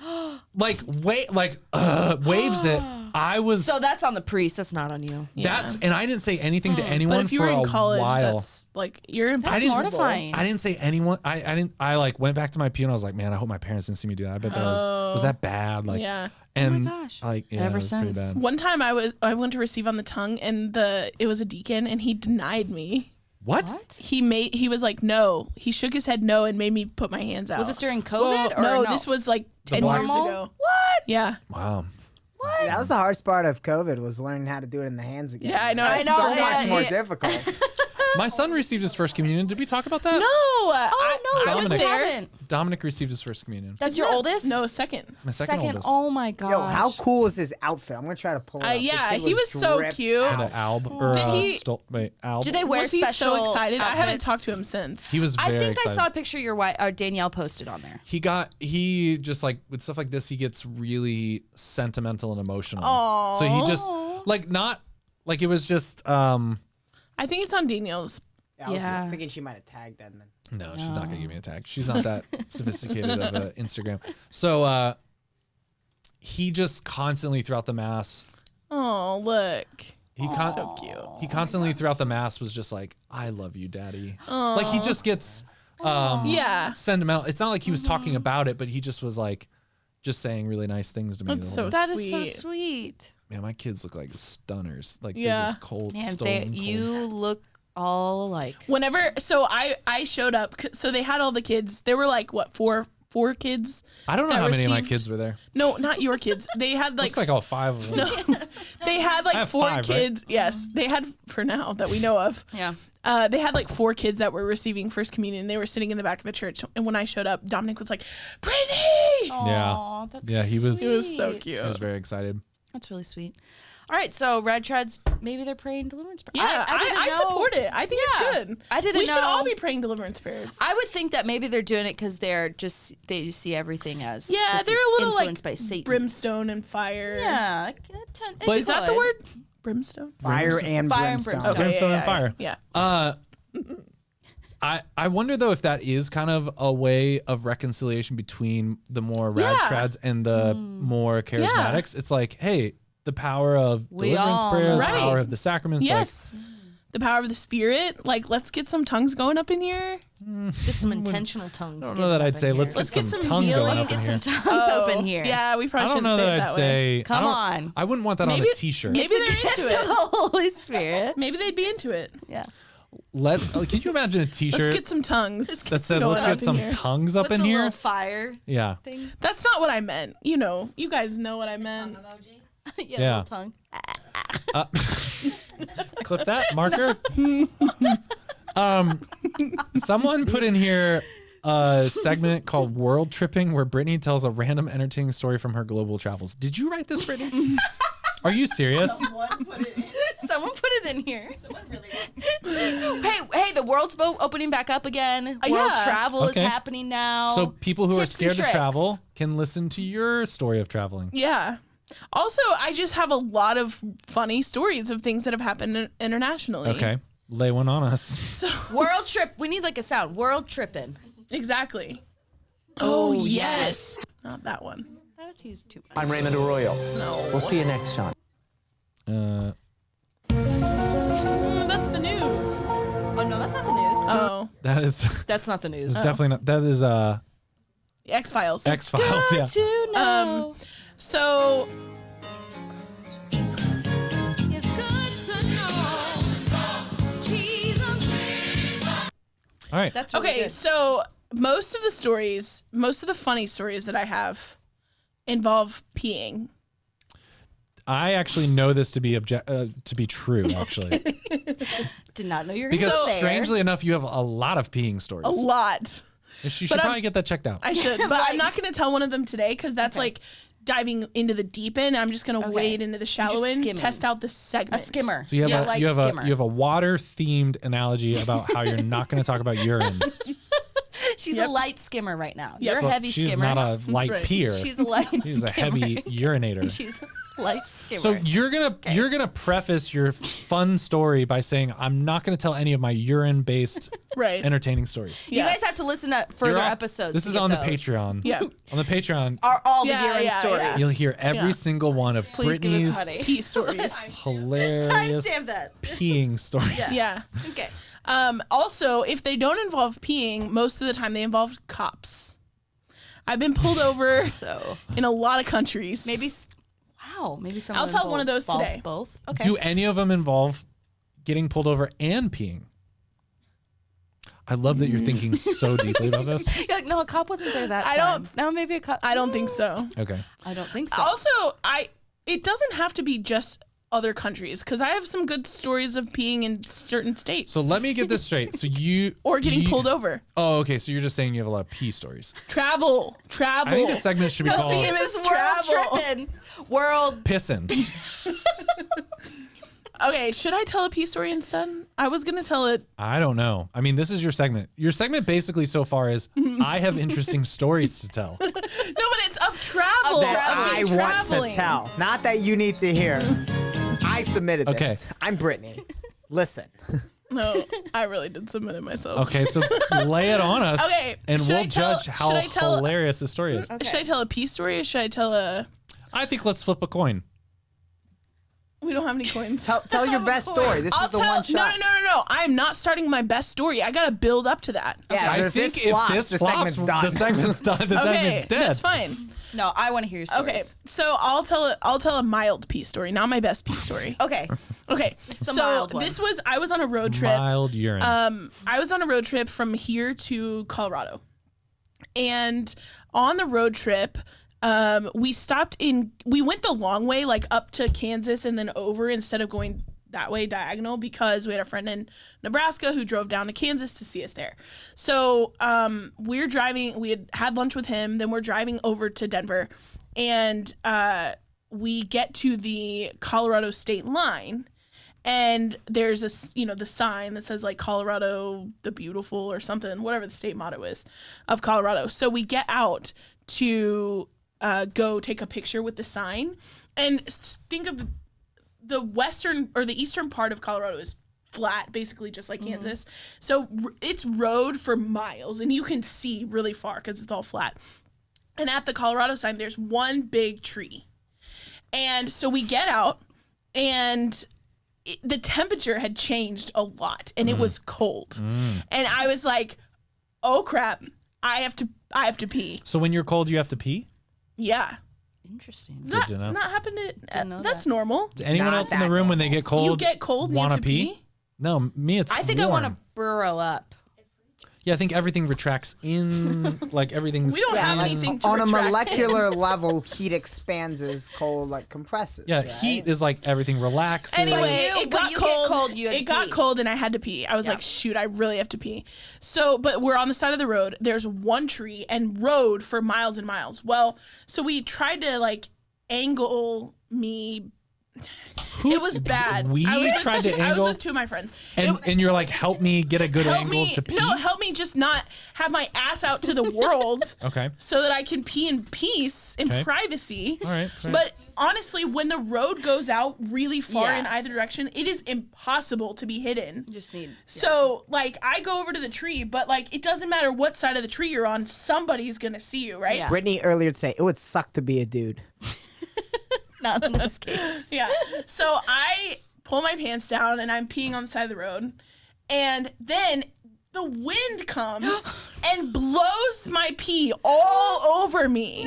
waves it. I was So that's on the priest. That's not on you. and I didn't say anything to anyone but if you for were in a college, while. that's like you're impossible. That's mortifying. I didn't say anyone. I like went back to my pew and I was like, man, I hope my parents didn't see me do that. I bet that was that bad. Like, Yeah. and gosh. like yeah, Ever it was pretty since. bad. One time I went to receive on the tongue, and it was a deacon, and he denied me. What? He was like no. He shook his head no and made me put my hands out. Was this during COVID or no, no? this was like 10 black- years Normal? ago. What? Yeah. Wow. That was the hardest part of COVID, was learning how to do it in the hands again. Yeah, I know. It's I know, so yeah, much more yeah. difficult. My son received his first communion. Did we talk about that? No. Oh no, I was Dominic. there. haven't. Dominic received his first communion. That's your oldest? No, second. My second oldest. Oh my god. Yo, how cool is his outfit? I'm gonna try to pull it up. The Yeah, kid he was so dripped cute. out. And an alb or Did he- alb. Do they wear Was he special so excited? I haven't outfits? talked to him since. He was very I think excited. I saw a picture your wife Danielle posted on there. He just like with stuff like this, he gets really sentimental and emotional. Aw. So he just like not like it was just I think it's on Danielle's. I was Yeah. thinking she might have tagged Edmund. no, she's not gonna give me a tag. She's not that sophisticated of a Instagram. So he just constantly throughout the mass, Oh, look. so cute. He constantly throughout the mass was just like, I love you, Daddy. Like he just gets Yeah. sentimental. It's not like he was talking about it, but he just was like just saying really nice things to me. That's the so whole time. That is so Sweet. sweet. Man, my kids look like stunners. Like Yeah. they're just cold, Man, stone cold. you look all alike. Whenever, so I showed up. So they had all the kids. There were like what four kids. I don't know that how many of my received- kids were there. No, not your kids. They had like Looks like all 5 of them. they had like have 4 5, right? kids. Yes, they had for now that we know of. Yeah. They had like 4 kids that were receiving first communion. They were sitting in the back of the church, and when I showed up, Dominic was like, "Brittany!" Yeah. That's Yeah, he was- It was so He cute. was very excited. That's really sweet. All right, so Red Treads, maybe they're praying deliverance prayers. Yeah, I support it. I think it's good. I didn't We know. should all be praying deliverance prayers. I would think that maybe they're doing it because they see everything as Yeah, this they're is a little influenced like by Satan. brimstone and fire. Yeah, But Is that the word? Brimstone? Fire and brimstone. brimstone. Brimstone and fire. Yeah. I wonder though if that is kind of a way of reconciliation between the more rad trads and the more charismatics. It's like, hey, the power of deliverance prayer, the Right. power of the sacraments. Yes. The power of the spirit. Like, let's get some tongues going up in here. Let's get some intentional tongues. I don't know that I'd say let's get some tongue going up in Let's here. get some tongues up in here. Yeah, we I probably don't shouldn't know say that it I'd that way. say. Come on. I wouldn't want that on a T-shirt. Maybe they're into it. The Holy Spirit. Maybe they'd be into it. Yeah. Can you imagine a Let's T-shirt get some tongues. that said going "Let's up get in some here. tongues up With in the here"? little fire Yeah. thing. That's not what I meant. You know, you guys know what I meant. Yeah. Little tongue. Clip that marker. Someone put in here a segment called World Tripping where Brittany tells a random entertaining story from her global travels. Did you write this, Brittany? Are you serious? Someone put it in here. Hey, the world's opening back up again. World travel is happening now. So people who are Tips and scared to tricks. travel can listen to your story of traveling. Yeah. Also, I just have a lot of funny stories of things that have happened internationally. Okay. Lay one on us. World trip. We need like a sound. World tripping. Exactly. Oh, yes. Not that one. That's used too much. I'm Raymond Arroyo. No. We'll see you next time. That's the news. Oh no, that's not the news. Oh. That is That's not the news. definitely not. That is X-Files. X-Files. Yeah. To know. So It's good to know Jesus. All right. That's really okay, good. so most of the funny stories that I have involve peeing. I actually know this to be true, actually, Did not know you were because so there. strangely enough, you have a lot of peeing stories. A lot. You should But probably get that checked out. I should, but I'm not going to tell one of them today because that's like diving into the deep end. I'm just going to wade into the shallow just end, skimming. test out the segment. A skimmer. So you have Yeah, a like you have skimmer. a you have a water themed analogy about how you're not going to talk about urine. She's Yep. a light skimmer right now. Yep. You're So a heavy she's skimmer. not a light right. peer. She's a light She's a skimmer. heavy urinator. She's a light skimmer. So you're gonna preface your fun story by saying, "I'm not gonna tell any of my urine-based Right. entertaining stories." you Yeah. guys have to listen to further You're off- episodes. This to is get on the those. Patreon. Yeah. On the Patreon, Are all the Yeah, urine yeah, stories. yeah. you'll hear every Yeah. single one of Please give us Brittany's honey. Pee stories. hilarious Timestamp that. peeing stories. Yeah. Okay. Also, if they don't involve peeing, most of the time they involve cops. I've been pulled over So in a lot of countries. maybe. Wow. Maybe someone. I'll tell one of those today. Both. Okay. Do any of them involve getting pulled over and peeing? I love that you're thinking so deeply about this. You're like, no, a cop wasn't there that I time. don't- No, maybe a cop. I don't think so. Okay. I don't think so. Also, it doesn't have to be just other countries because I have some good stories of peeing in certain states. So let me get this straight. So you or getting you- pulled over. Oh, okay. So you're just saying you have a lot of pee stories. Travel. I think the segment should be No, called this is world travel. tripping. World. "Pissing." Okay, should I tell a pee story instead? I was gonna tell it. I don't know. I mean, this is your segment. Your segment basically so far is I have interesting stories to tell. No, but it's of travel. That I of want to traveling. tell. Not that you need to hear. I submitted this. Okay. I'm Brittany. Listen. No, I really did submit it myself. Okay, so lay it on us. Okay, And should we'll I tell- judge how should I tell- hilarious the story is. Should I tell a pee story or should I tell a? I think let's flip a coin. We don't have any coins. Tell your best story. This I'll is the tell. one shot. No. I'm not starting my best story. I gotta build up to that. Yeah, but I if think this if flops, this the flops, segment's done. the segment's done. The Okay, segment's dead. that's fine. No, I want to hear your stories. Okay, so I'll tell a mild pee story, not my best pee story. Okay. Okay, the so mild one. I was on a road trip. Mild urine. I was on a road trip from here to Colorado. And on the road trip, we went the long way, like up to Kansas and then over instead of going that way diagonal because we had a friend in Nebraska who drove down to Kansas to see us there. So we're driving, we had lunch with him, then we're driving over to Denver. And we get to the Colorado state line, and there's the sign that says like Colorado the Beautiful or something, whatever the state motto is of Colorado. So we get out to go take a picture with the sign, and think of the western or the eastern part of Colorado is flat, basically just like Kansas. So it's road for miles, and you can see really far because it's all flat. And at the Colorado sign, there's one big tree. And so we get out, and the temperature had changed a lot, and it was cold. And I was like, "Oh crap! I have to pee." So when you're cold, you have to pee? Yeah. Interesting. Does Good that to know. not happen that's that. normal. Does anyone Not else in the that room when they normal. get cold? You get cold and you want have to to pee? No, me it's I think warm. I want to burrow up. Yeah, I think everything retracts in, like everything's We don't have in. anything to On a retract molecular level, heat expands as cold like compresses. Yeah, right? heat is like everything relaxes. Anyway, When it got you get cold, you have it to got pee. cold, and I had to pee. I was like, shoot, I really have to pee. So, but we're on the side of the road. There's one tree and road for miles and miles. Well, so we tried to like angle me. It was bad. We I was with tried to I angle- was with two of my friends. and you're like, help me get a good help angle me, to pee. no, help me just not have my ass out to the world. Okay. So that I can pee in peace, in Okay. privacy. All right. But honestly, when the road goes out really far Yeah. in either direction, it is impossible to be hidden. You just need. So, like, I go over to the tree, but, like, it doesn't matter what side of the tree you're on, somebody's going to see you, right? Yeah. Brittany earlier today, it would suck to be a dude. Not in this case. Yeah. So I pull my pants down, and I'm peeing on the side of the road. And then the wind comes and blows my pee all over me.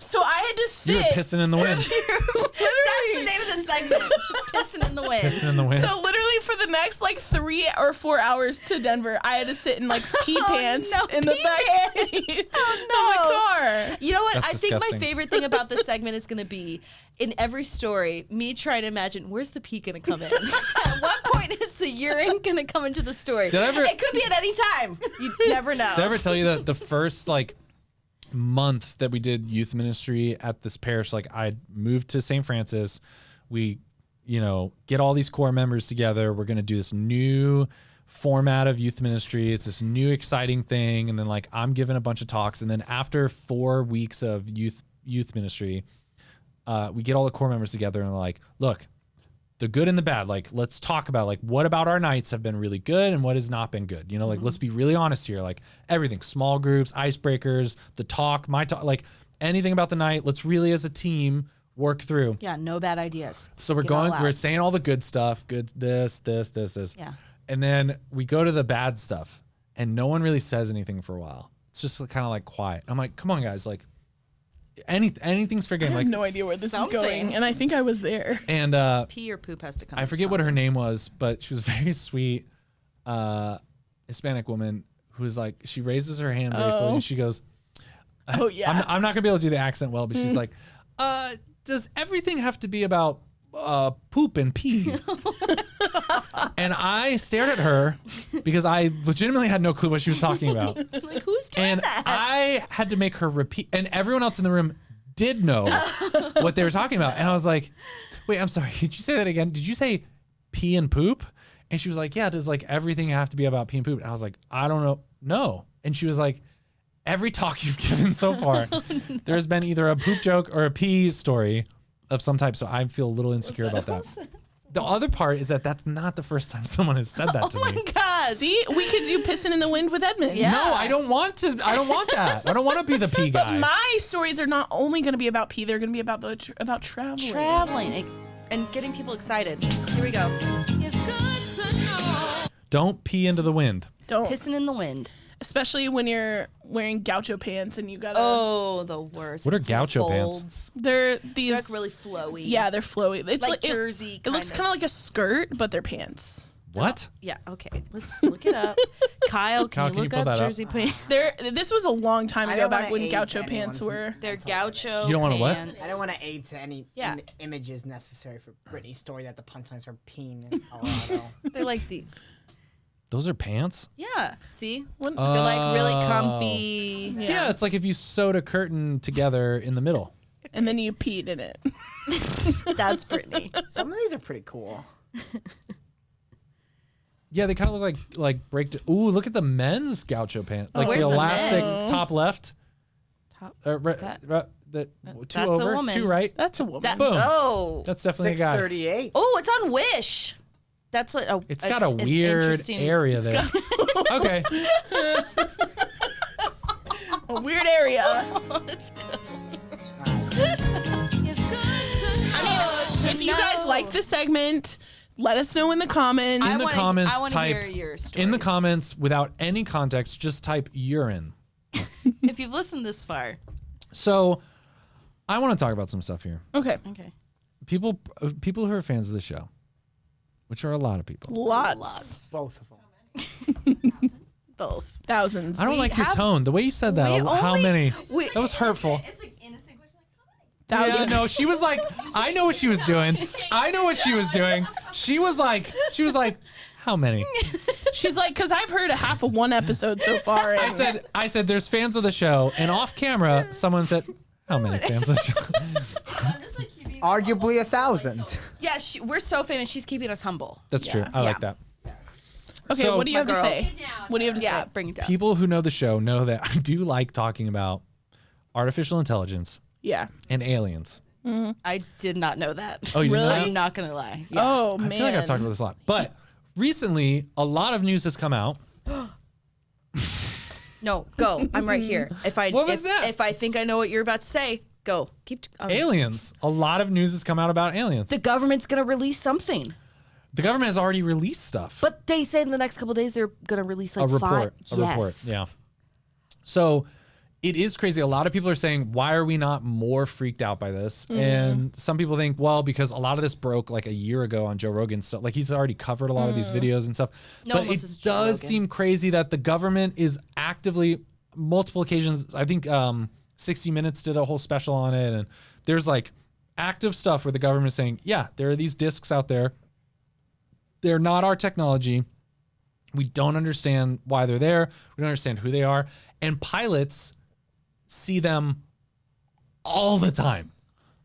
So I had to sit. You were pissing in the wind. That's the name of the segment. Pissing in the wind. Pissing in the wind. So literally for the next like 3 or 4 hours to Denver, I had to sit in like pee pants in the back seat of the car. You know what? That's I think my disgusting. favorite thing about this segment is going to be in every story, me trying to imagine where's the pee going to come in? At what point is the urine going to come into the story? Did I ever- It could be at any time. You never know. Did I ever tell you that the first like month that we did youth ministry at this parish, like I moved to St. Francis, we, get all these core members together. We're going to do this new format of youth ministry. It's this new exciting thing. And then like I'm giving a bunch of talks. And then after 4 weeks of youth ministry, we get all the core members together and they're like, look, the good and the bad, like, let's talk about like, what about our nights have been really good and what has not been good? Like, let's be really honest here. Like everything, small groups, icebreakers, the talk, my talk, like anything about the night. Let's really as a team work through. Yeah, no bad ideas. So we're Get all out. we're saying all the good stuff, good, this. Yeah. And then we go to the bad stuff and no one really says anything for a while. It's just kind of like quiet. I'm like, come on guys. Like anything's fair game. I have Like no idea where this something. is going, and I think I was there. And, Pee or poop has to come. I forget what her name was, but she was a very sweet Hispanic woman who was like, she raises her hand very slowly and she goes, Oh yeah. I'm not gonna be able to do the accent well, but she's like, does everything have to be about poop and pee? And I stared at her because I legitimately had no clue what she was talking about. Like, who's doing And that? I had to make her repeat, and everyone else in the room did know what they were talking about. And I was like, wait, I'm sorry, did you say that again? Did you say pee and poop? And she was like, yeah, does like everything have to be about pee and poop? And I was like, I don't know. No. And she was like, every talk you've given so far, there's been either a poop joke or a pee story of some type. So I feel a little insecure about that. The other part is that that's not the first time someone has said that to me. God. See, we could do pissing in the wind with Edmund. Yeah. No, I don't want to. I don't want that. I don't want to be the pee guy. But my stories are not only going to be about pee; they're going to be about about traveling. Traveling and getting people excited. Here we go. Don't pee into the wind. Don't, Pissing in the wind. especially when you're wearing gaucho pants and you gotta. Oh, the worst. What are It's in gaucho pants? folds. They're They're these. like really flowy. Yeah, they're flowy. It's Like it- jersey It, looks kind kind of like a skirt, but they're pants. What? Yeah. Okay. Let's look it up. Kyle, Kyle, can can you you look pull up that up? jersey pants? This was a long time I ago, don't back wanna when age gaucho anyone's pants were. They're gaucho. You don't wanna what? pants. I don't want to aid to any Yeah. images necessary for Brittany's story that the punchlines are peeing in Colorado. They're like these. Those are pants? Yeah. See? What- They're like really comfy. Yeah. It's like if you sewed a curtain together in the middle. And then you peed in it. That's Brittany. Some of these are pretty cool. Yeah, they kind of look like ooh, look at the men's gaucho pant. Like where's the the elastic men's? top left. Top- The two that's a over, woman. two right. That's a woman. Boom. Oh. That's definitely a guy. 638. Oh, it's on Wish. That's like a. It's got a an weird interesting- area there. Okay. A weird area. If you guys like this segment, let us know in the comments. In the comments, I wanna type hear your in the stories. comments without any context. Just type urine. If you've listened this far. So, I want to talk about some stuff here. Okay. Okay. People who are fans of the show, which are a lot of people. Lots. Both of them. Both. Thousands. I don't like your have- tone. The way you said that. we How only- many? we- That was hurtful. It's like innocent question. Thousands. Yeah, no, she was like, I know what she was doing. I know what she was doing. She was like, how many? She's like, because I've heard a half of one episode so far. And I said, there's fans of the show, and off camera, someone said, how many fans of the show? Arguably 1,000. Yeah, we're so famous. She's keeping us humble. That's true. I like that. okay, So- what do you have to My say? girls. What do you have to Yeah, say? bring it down. People who know the show know that I do like talking about artificial intelligence Yeah. and aliens. I did not know that. Oh, you didn't know I'm that? not gonna lie. Yeah. Oh, I man. feel like I've talked about this a lot. But recently, a lot of news has come out. No, go. I'm right here. What was that? If I think I know what you're about to say, go. Keep. Aliens. A lot of news has come out about aliens. The government's gonna release something, The government has already released stuff. but they say in the next couple of days they're gonna release like a report. five. A yes. report. Yeah. So it is crazy. A lot of people are saying, why are we not more freaked out by this? And some people think, well, because a lot of this broke like a year ago on Joe Rogan's stuff. Like he's already covered a lot of these videos and stuff. No but one listens it to Joe does Rogan. seem crazy that the government is actively, multiple occasions, I think 60 Minutes did a whole special on it. And there's like active stuff where the government is saying, yeah, there are these discs out there. They're not our technology. We don't understand why they're there. We don't understand who they are. And pilots see them all the time.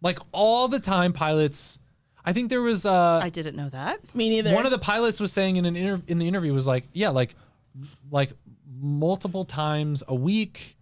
Like all the time pilots. I think there was I didn't know that. Me neither. one of the pilots was saying in in the interview was like, yeah, like multiple times a week,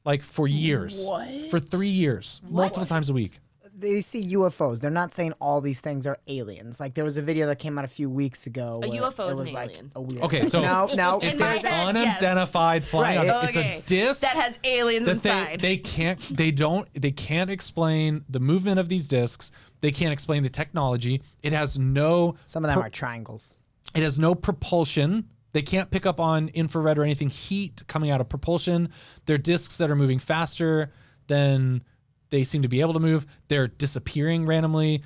like for years. What? For 3 years. Multiple times a week. They see UFOs. They're not saying all these things are aliens. Like there was a video that came out a few weeks ago. A where UFO it is was an like alien. a weird. Okay, so no, it's my an head, yes. unidentified flying Right. object. Okay. It's a disc That has aliens that inside. they can't explain the movement of these discs. They can't explain the technology. It has no Some of them are triangles. it has no propulsion. They can't pick up on infrared or anything heat coming out of propulsion. They're discs that are moving faster than they seem to be able to move. They're disappearing randomly.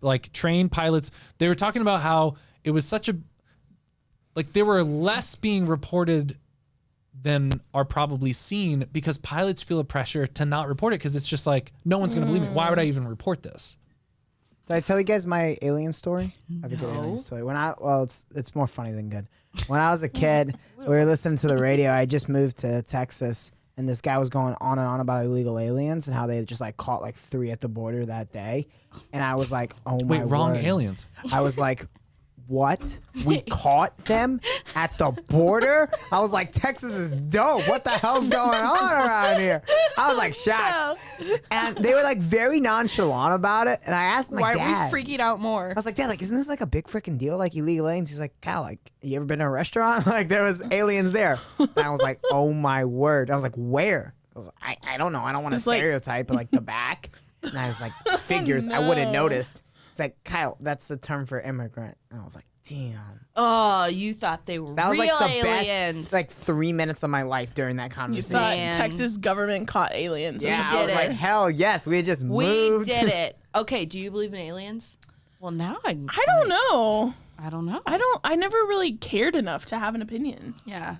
Like trained pilots. They were talking about how it was such a like there were less being reported than are probably seen because pilots feel a pressure to not report it because it's just like no one's going to believe me. Why would I even report this? Did I tell you guys my alien story? I have a good alien story. It's more funny than good. When I was a kid, we were listening to the radio. I just moved to Texas, and this guy was going on and on about illegal aliens and how they just like caught like 3 at the border that day. And I was like, oh my Wait, wrong word. aliens. I was like, what? We caught them at the border? I was like, Texas is dope. What the hell's going on around here? I was like shocked. And they were like very nonchalant about it. And I asked my Why dad. are we freaking out more? I was like, Dad, like, isn't this like a big freaking deal, like illegal aliens? He's like, Cal, like, you ever been to a restaurant? Like, there was aliens there. And I was like, oh my word. I was like, where? I was like, I don't know. I don't want to It's like- stereotype, but like the back. And I was like, figures. I would have no. noticed. It's like, Kyle, that's the term for immigrant. And I was like, damn. Oh, you thought they were That was real like the aliens. best, like 3 minutes of my life during that You conversation. thought Man. Texas government caught aliens. Yeah, We I was did like, it. hell yes. We had just we moved. did it. Okay, do you believe in aliens? Well, now I don't know. I don't know. I never really cared enough to have an opinion. Yeah.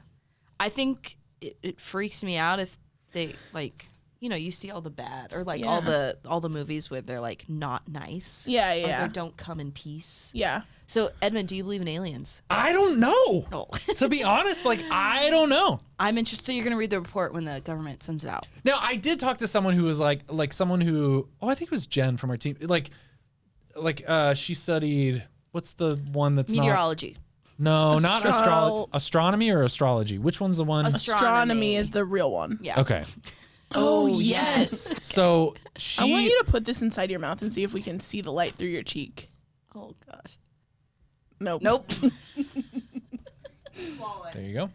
I think it freaks me out if they like, you know, you see all the bad or like all the movies where they're like not nice. Yeah, Or yeah. they don't come in peace. Yeah. So, Edmund, do you believe in aliens? I don't know. Oh. To be honest, like I don't know. I'm interested. You're going to read the report when the government sends it out. Now, I did talk to someone who was like someone who, I think it was Jen from our team. She studied, what's the one that's Meteorology. not astronomy or astrology? Which one's the one? Astronomy is the real one. Yeah. Okay. Oh, yes. So I want you to put this inside your mouth and see if we can see the light through your cheek. Oh, gosh. Nope. There you go.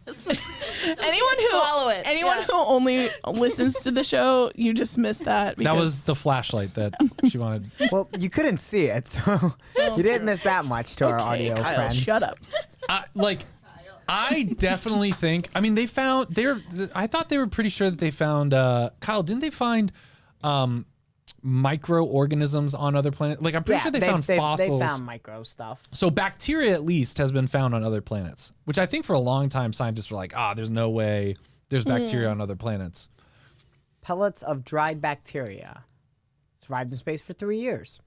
Anyone who only listens to the show, you just missed that. That was the flashlight that she wanted. Well, you couldn't see it, so you didn't miss that much to our audio Kyle, friends. shut up. I definitely think. I mean, I thought they were pretty sure that they found. Kyle, didn't they find microorganisms on other planets? Like, I'm pretty sure they found fossils. They found micro stuff. So bacteria, at least, has been found on other planets, which I think for a long time scientists were like, there's no way there's bacteria on other planets. Pellets of dried bacteria survived in space for 3 years.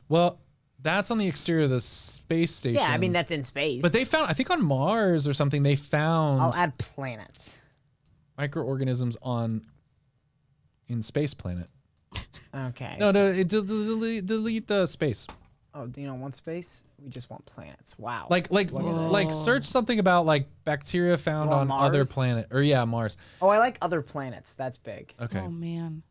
Well, that's on the exterior of the space station. Yeah, I mean, that's in space. But they found, I think on Mars or something, they found I'll add planets. microorganisms in space planet. Okay. No, delete the space. Oh, do you don't want space? We just want planets. Wow. Like search something about like bacteria found on other Mars? planet or Mars. Oh, I like other planets. That's big. Okay. Oh, man.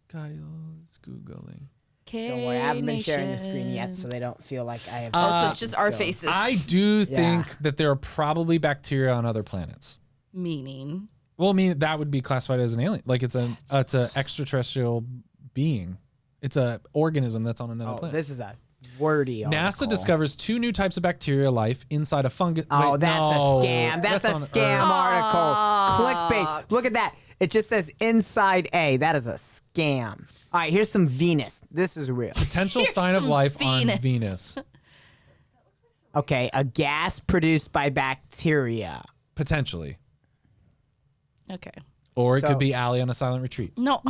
Kyle's Googling. Don't worry, I haven't been sharing the screen yet, so they don't feel like I have. So it's just our faces. I do think that there are probably bacteria on other planets. Meaning? Well, I mean, that would be classified as an alien. Like it's an extraterrestrial being. It's a organism that's on another planet. This is a wordy article. NASA discovers 2 new types of bacteria life inside a fungus. Oh, Wait, that's no. a scam. That's a on scam Earth. article. Clickbait. Look at that. It just says inside A. That is a scam. All right, here's some Venus. This is real. Potential sign of life on Venus. Okay, a gas produced by bacteria. Potentially. Okay. Or it could be Allie on a silent retreat. No.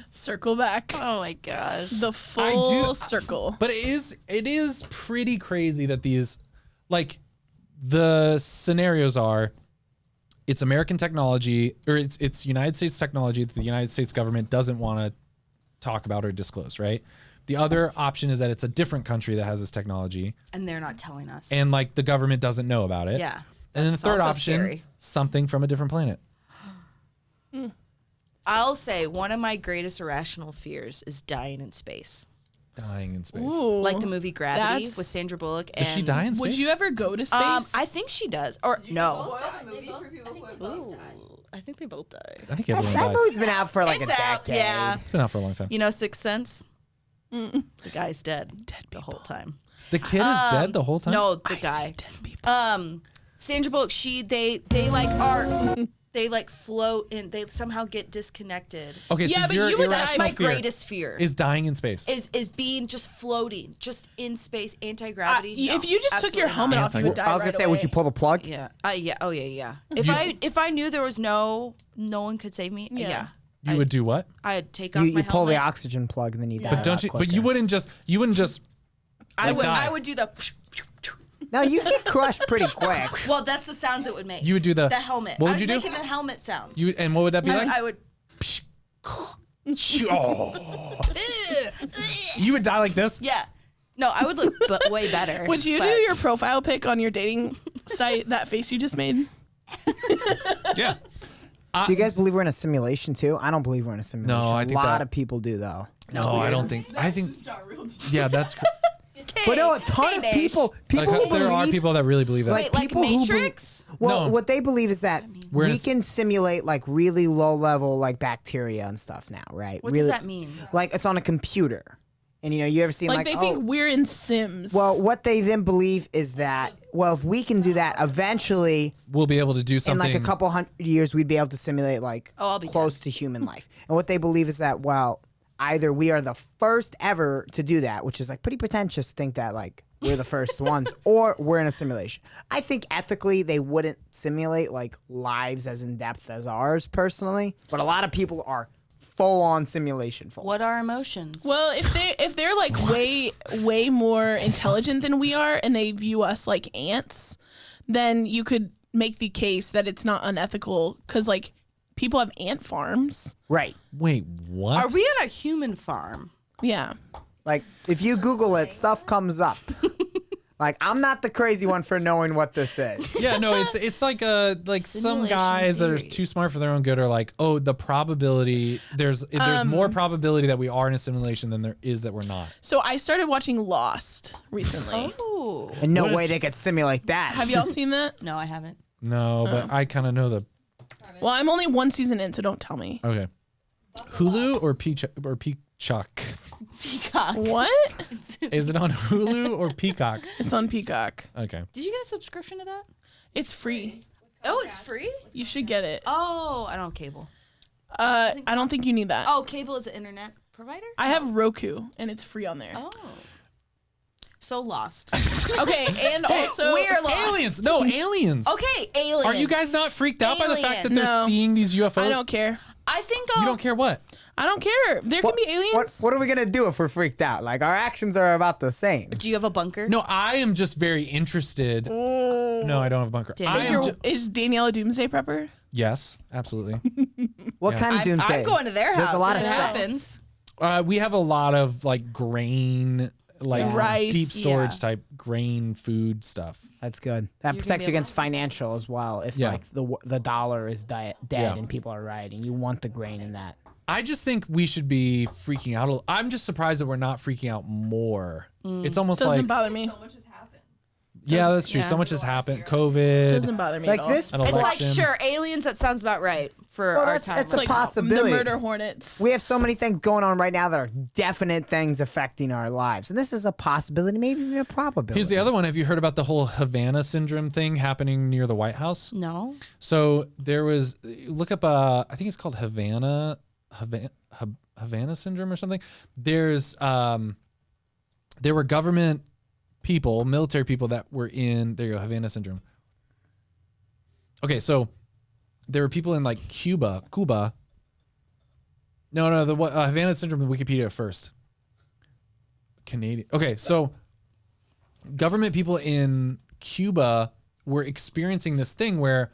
Circle back. Oh, my gosh. The full circle. But it is pretty crazy that these, like, the scenarios are, it's American technology, or it's United States technology that the United States government doesn't want to talk about or disclose, right? The other option is that it's a different country that has this technology. And they're not telling us. And, like, the government doesn't know about it. Yeah. And then the third also option, scary. something from a different planet. I'll say one of my greatest irrational fears is dying in space. Dying in space. Ooh, Like the movie Gravity that's- with Sandra Bullock. Does she die in space? Would you ever go to space? I think she does. Or no. Spoil the movie for people who have both died. I think they both died. I think everyone That dies. movie's been out for like It's a out, decade. yeah. It's been out for a long time. You know Sixth Sense? The guy's dead. The whole time. The kid is dead the whole time? No, the guy. Sandra Bullock, they float in, they somehow get disconnected. Okay, Yeah, so but your you would die- irrational My fear greatest fear is dying in space. is being just floating, just in space, anti-gravity. No, if you just took your absolutely helmet off, you would die I was gonna right say, would away. you pull the plug? not. Yeah. Oh yeah. If I knew there was no one could save me, yeah. You would do what? I'd take off You my pull the helmet. oxygen plug and then you die. But don't you? But you wouldn't just. I would die. do the No, you get crushed pretty quick. well, that's the sounds it would make. You would do the helmet. What I would was you do? making the helmet sounds. And what would that be like? I would. Oh. You would die like this? Yeah. No, I would look way better. Would you do but- your profile pic on your dating site, that face you just made? Yeah. Do you guys believe we're in a simulation too? I don't believe we're in a simulation. No, I a think lot that- of people do though. No, I don't think. I think. Yeah, that's. But no, a ton of people Like, who there are believe, people that really believe that. like like people who Matrix? well, No. what they believe is that We're in we a- can simulate like really low level like bacteria and stuff now, right? What really, does that mean? Like it's on a computer, and you ever seen Like, like they oh, think we're in Sims. well, what they then believe is that if we can do that, eventually We'll be able to do in something. like a couple hundred years, we'd be able to simulate like I'll be close to human life. And what they believe is that either we are the first ever to do that, which is like pretty pretentious to think that like we're the first ones, or we're in a simulation. I think ethically they wouldn't simulate like lives as in depth as ours personally, but a lot of people are full on simulation folks. What are emotions? Well, if they're like way more intelligent than we are, and they view us like ants, then you could make the case that it's not unethical because like people have ant farms. Right. Wait, what? Are we at a human farm? Yeah. Like if you Google it, stuff comes up. Like I'm not the crazy one for knowing what this is. Yeah, no, it's like some Simulation guys that are theory. too smart for their own good are like, oh, the probability there's more probability that we are in a simulation than there is that we're not. So I started watching Lost recently. Oh. And no way they could simulate that. Have y'all seen that? No, I haven't. No, but I kind of know the. Well, I'm only one season in, so don't tell me. Okay, Hulu or Peacock? Peacock. What? Is it on Hulu or Peacock? It's on Peacock. Okay. Did you get a subscription to that? It's free. Oh, it's free? You should get it. Oh, I don't have cable. I don't think you need that. Oh, cable is an internet provider? I have Roku, and it's free on there. Oh. So lost. Okay, and also we're lost. Aliens! No, aliens! Okay, aliens. Are you guys not freaked out by the fact that they're No. seeing these UFOs? I don't care. I think You don't care what? I don't care. There can be aliens. What are we gonna do if we're freaked out? Like our actions are about the same. Do you have a bunker? No, I am just very interested. No, I don't have a bunker. Damn. I Is, am is Danielle a doomsday prepper? yes, absolutely. What Yeah. kind of doomsday? I'm going to their house. There's a lot if of it sex. happens. We have a lot of like grain, like Rice. deep storage Yeah. type grain food stuff. That's good. That You're gonna protects be you against able- financial as well. If Yeah. like the dollar is dead Yeah. and people are rioting, you want the grain in that. I just think we should be freaking out. I'm just surprised that we're not freaking out more. It's almost Doesn't like, bother me. yeah, that's true. yeah. So much has happened. COVID, Doesn't bother me Like at all. this, an It's like, election. sure, aliens, that sounds about right for Well, our that's- time. it's a like possibility. The murder hornets. we have so many things going on right now that are definite things affecting our lives, and this is a possibility, maybe even a probability. Here's the other one. Have you heard about the whole Havana syndrome thing happening near the White House? No. So there was, look up, I think it's called Havana syndrome or something. There's, there were government people, military people that were in, there you go, Havana syndrome. Okay, so there were people in like Cuba. No, the Havana syndrome in Wikipedia first. Canadian. Okay, so government people in Cuba were experiencing this thing where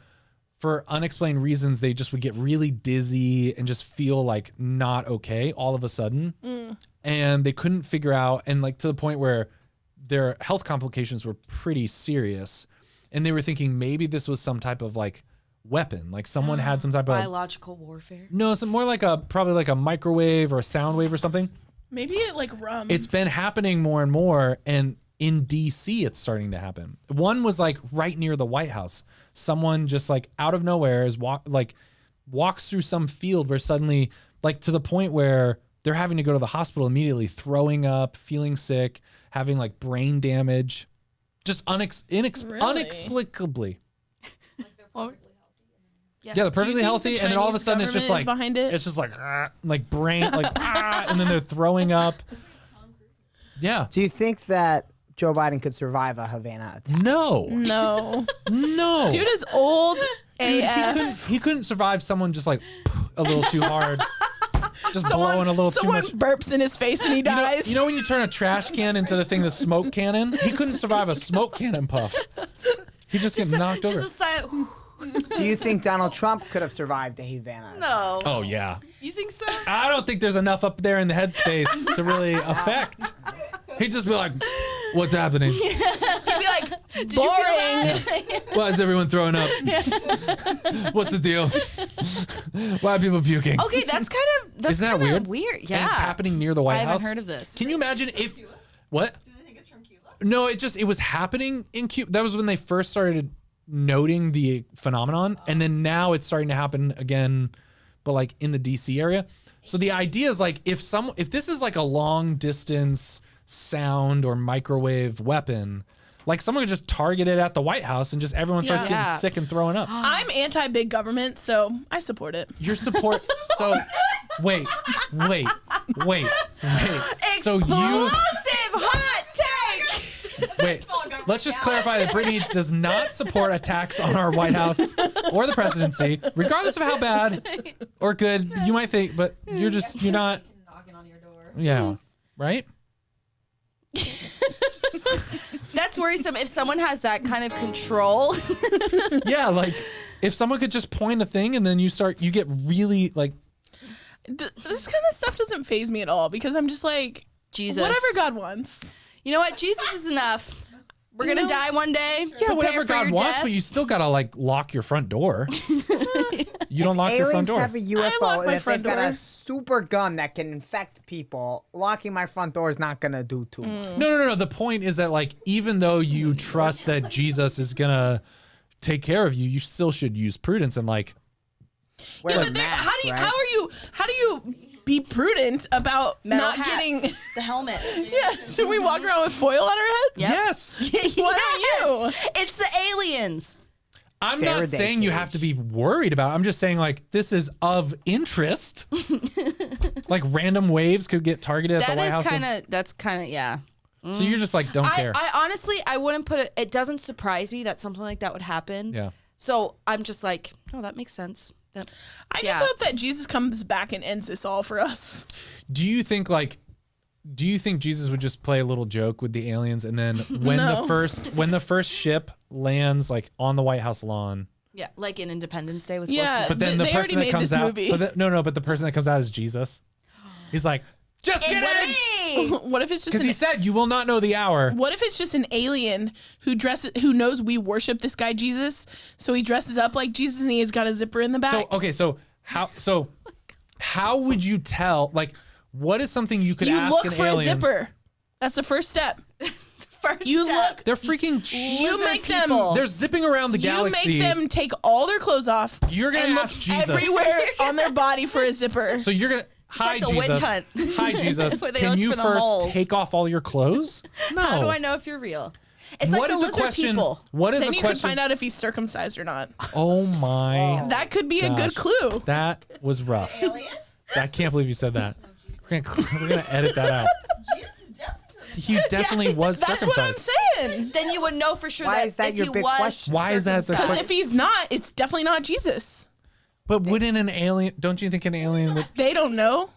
for unexplained reasons, they just would get really dizzy and just feel like not okay all of a sudden. And they couldn't figure out, and like to the point where their health complications were pretty serious. And they were thinking maybe this was some type of like weapon, like someone had some type of, Biological warfare. no, some more like probably like a microwave or a sound wave or something. Maybe it like rum. It's been happening more and more, and in DC it's starting to happen. One was like right near the White House. Someone just like out of nowhere walks through some field where suddenly, like to the point where they're having to go to the hospital immediately, throwing up, feeling sick, having like brain damage, just inexplicably. Yeah, they're perfectly healthy, and then all of a sudden it's just like behind it. it's just like brain and then they're throwing up. Yeah. Do you think that Joe Biden could survive a Havana attack? No. No. No. Dude is old AF. He couldn't survive someone just like a little too hard. Just blowing a little too Someone much. burps in his face and he dies. You know when you turn a trash can into the thing, the smoke cannon? He couldn't survive a smoke cannon puff. He just get knocked over. Just a silent. Do you think Donald Trump could have survived a Havana attack? No. Oh yeah. You think so? I don't think there's enough up there in the headspace to really affect. He'd just be like, "What's happening? He'd be like, Did you feel that? Why is everyone throwing up? What's the deal? Why are people puking?" Okay, that's kind of Isn't that kinda weird? Weird. Yeah. And it's happening near the White I haven't House. heard of this. Can you imagine if what? Do they think it's from Cuba? No, it was happening in Cuba. That was when they first started noting the phenomenon, and then now it's starting to happen again, but like in the DC area. So the idea is like if this is like a long distance sound or microwave weapon, like someone could just target it at the White House and just everyone starts getting Yeah. sick and throwing up. I'm anti-big government, so I support it. Your support. So wait. So you Explosive hot take. Wait, let's just clarify that Brittany does not support attacks on our White House or the presidency, regardless of how bad or good you might think, but you're not. Knocking on your door. Yeah. Right? That's worrisome if someone has that kind of control. Yeah, like if someone could just point a thing and then you get really like. This kind of stuff doesn't faze me at all because I'm just like, Jesus. whatever God wants. You know what? Jesus is enough. We're going to die one day. Yeah, Prepare whatever for God your wants, death. but you still gotta like lock your front door. You don't lock your front Aliens door. have a lock UFO. my If front they've got door. a super gun that can infect people, locking my front door is not gonna do too much. No. The point is that like even though you trust that Jesus is gonna take care of you, you still should use prudence and like. Wear a But mask, right? how do you be prudent about Metal not hats, getting? the helmets. Yeah, should we walk around with foil on our heads? Yes. Why don't you? It's the aliens. I'm Faraday not saying you cage. have to be worried about it. I'm just saying like this is of interest. Like random waves could get targeted at the White House. That's kind of, yeah. So you're just like, don't care. I honestly, I wouldn't put it, it doesn't surprise me that something like that would happen. Yeah. So I'm just like, no, that makes sense. I just Yeah. hope that Jesus comes back and ends this all for us. Do you think Jesus would just play a little joke with the aliens and then when No. the first ship lands like on the White House lawn, Yeah, like in Independence Day with Yeah. Will Smith. but then They the already person that made comes this out, movie. but the person that comes out is Jesus. He's like, just get in, Hey! What if it's just because he said you will not know the hour. what if it's just an alien who knows we worship this guy Jesus, so he dresses up like Jesus and he's got a zipper in the back? So okay, so how would you tell? Like, what is something you could you ask look an for alien? a zipper. That's the first step. First You step. look. They're freaking. You Loser make them. people. They're zipping around the You galaxy. make them take all their clothes off. You're gonna and ask look Jesus. everywhere on their body for a zipper. So you're gonna. Hi, like the witch Jesus. hunt. Hi, Jesus. Where they Can look you for the first moles. take off all your clothes? No. How do I know if you're real? It's What like the is a lizard question? people. What is then a you can question? find out if he's circumcised or not. Oh my. That could be a good Gosh. clue. That was rough. I can't believe you said that. We're gonna edit that out. He definitely was That's what I'm circumcised. saying. Then you would know for sure Why that is that if your he big was question? Why is that the circumcised- Because if he's not, it's definitely not Jesus. But wouldn't an alien? Don't you think an alien would? They don't know.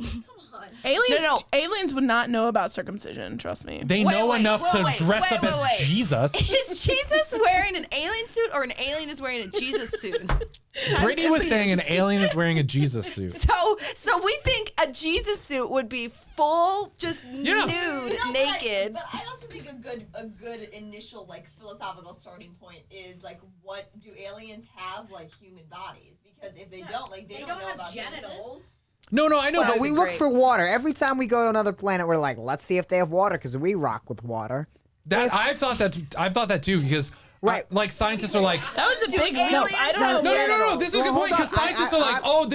Aliens, No. aliens would not know about circumcision. Trust me. They Wait, know wait, enough to wait, dress wait, up as wait. Jesus. Is Jesus wearing an alien suit or an alien is wearing a Jesus suit? Brittany was saying an alien is wearing a Jesus suit. So we think a Jesus suit would be full, just Yeah. nude, naked. But I also think a good initial like philosophical starting point is like, what do aliens have like human bodies? Because if they don't, like they don't know have about genitals. No, I know, But but we look for water. Every time we go to another planet, we're like, let's see if they have water, because we rock with water. that I've thought that too because Right. like scientists are like. That was a big leap. aliens I don't know. have No. This is a good Well, point hold because on. scientists are like, oh,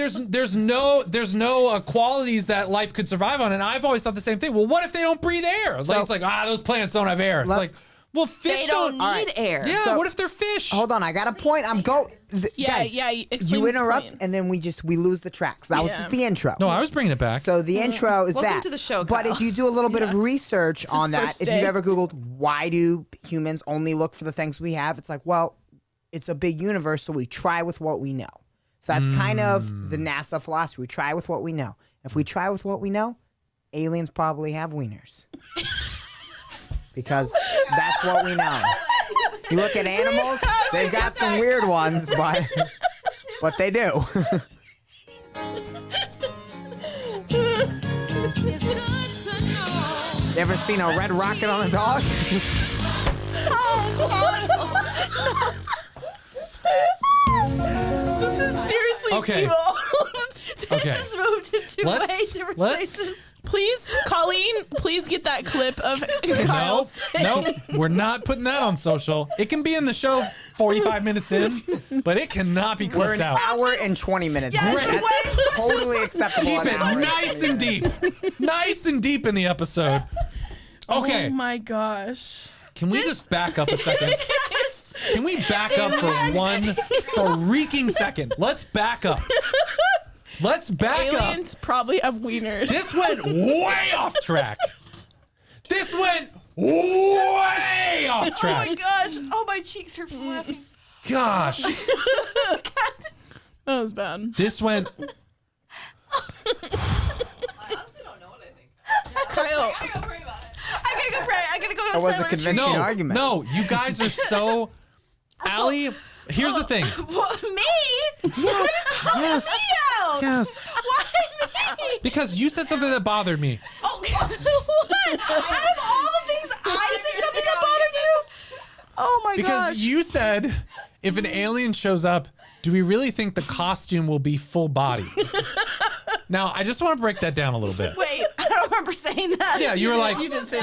there's no qualities that life could survive on, and I've always thought the same thing. Well, what if they don't breathe air? It's like those planets don't have air. It's like, well, fish They don't need air. Yeah, So- what if they're fish? Hold on, I got a point. Guys, explain you this interrupt, point. and then we lose the tracks. That was Yeah. just the intro. No, I was bringing it back. So the intro is Welcome that. to the show, But Kyle. if you do a little bit of research on that, first if day. you've ever Googled why do humans only look for the things we have, it's like, well, it's a big universe, so we try with what we know. So that's kind of the NASA philosophy. We try with what we know. If we try with what we know, aliens probably have wieners. Because that's what we know. You look at animals, they've got some weird ones, but they do. You ever seen a red rocket on a dog? This is seriously Okay. devolved. Okay. This has moved into way different let's- places. Please, Colleen, please get that clip of Kyle saying. No, we're not putting that on social. It can be in the show 45 minutes in, but it cannot be We're clipped an out. hour and 20 minutes. Great. That's totally acceptable. Keep an it hour nice 20 and minutes. deep. Nice and deep in the episode. Okay. Oh my gosh. Can we just back up a second? Can we back up for one freaking second? Let's back up. Let's back Aliens probably have wieners. up. This went way off track. This went way off Oh track. my gosh. Oh, my cheeks hurt from laughing. Gosh. That was bad. This went. I honestly don't know what I think. Kyle. I gotta go pray about it. I gotta go pray. I gotta go to That was a silent convincing No, argument. no, you guys are so. Allie, here's the thing. What, me? Yes, Yes. yes. Why me? Because you said something that bothered me. Oh, what? Out of all the things, I said something that bothered you? Oh my Because gosh. you said if an alien shows up, do we really think the costume will be full body? Now, I just want to break that down a little bit. Wait, I don't remember saying that. Yeah, you were like, if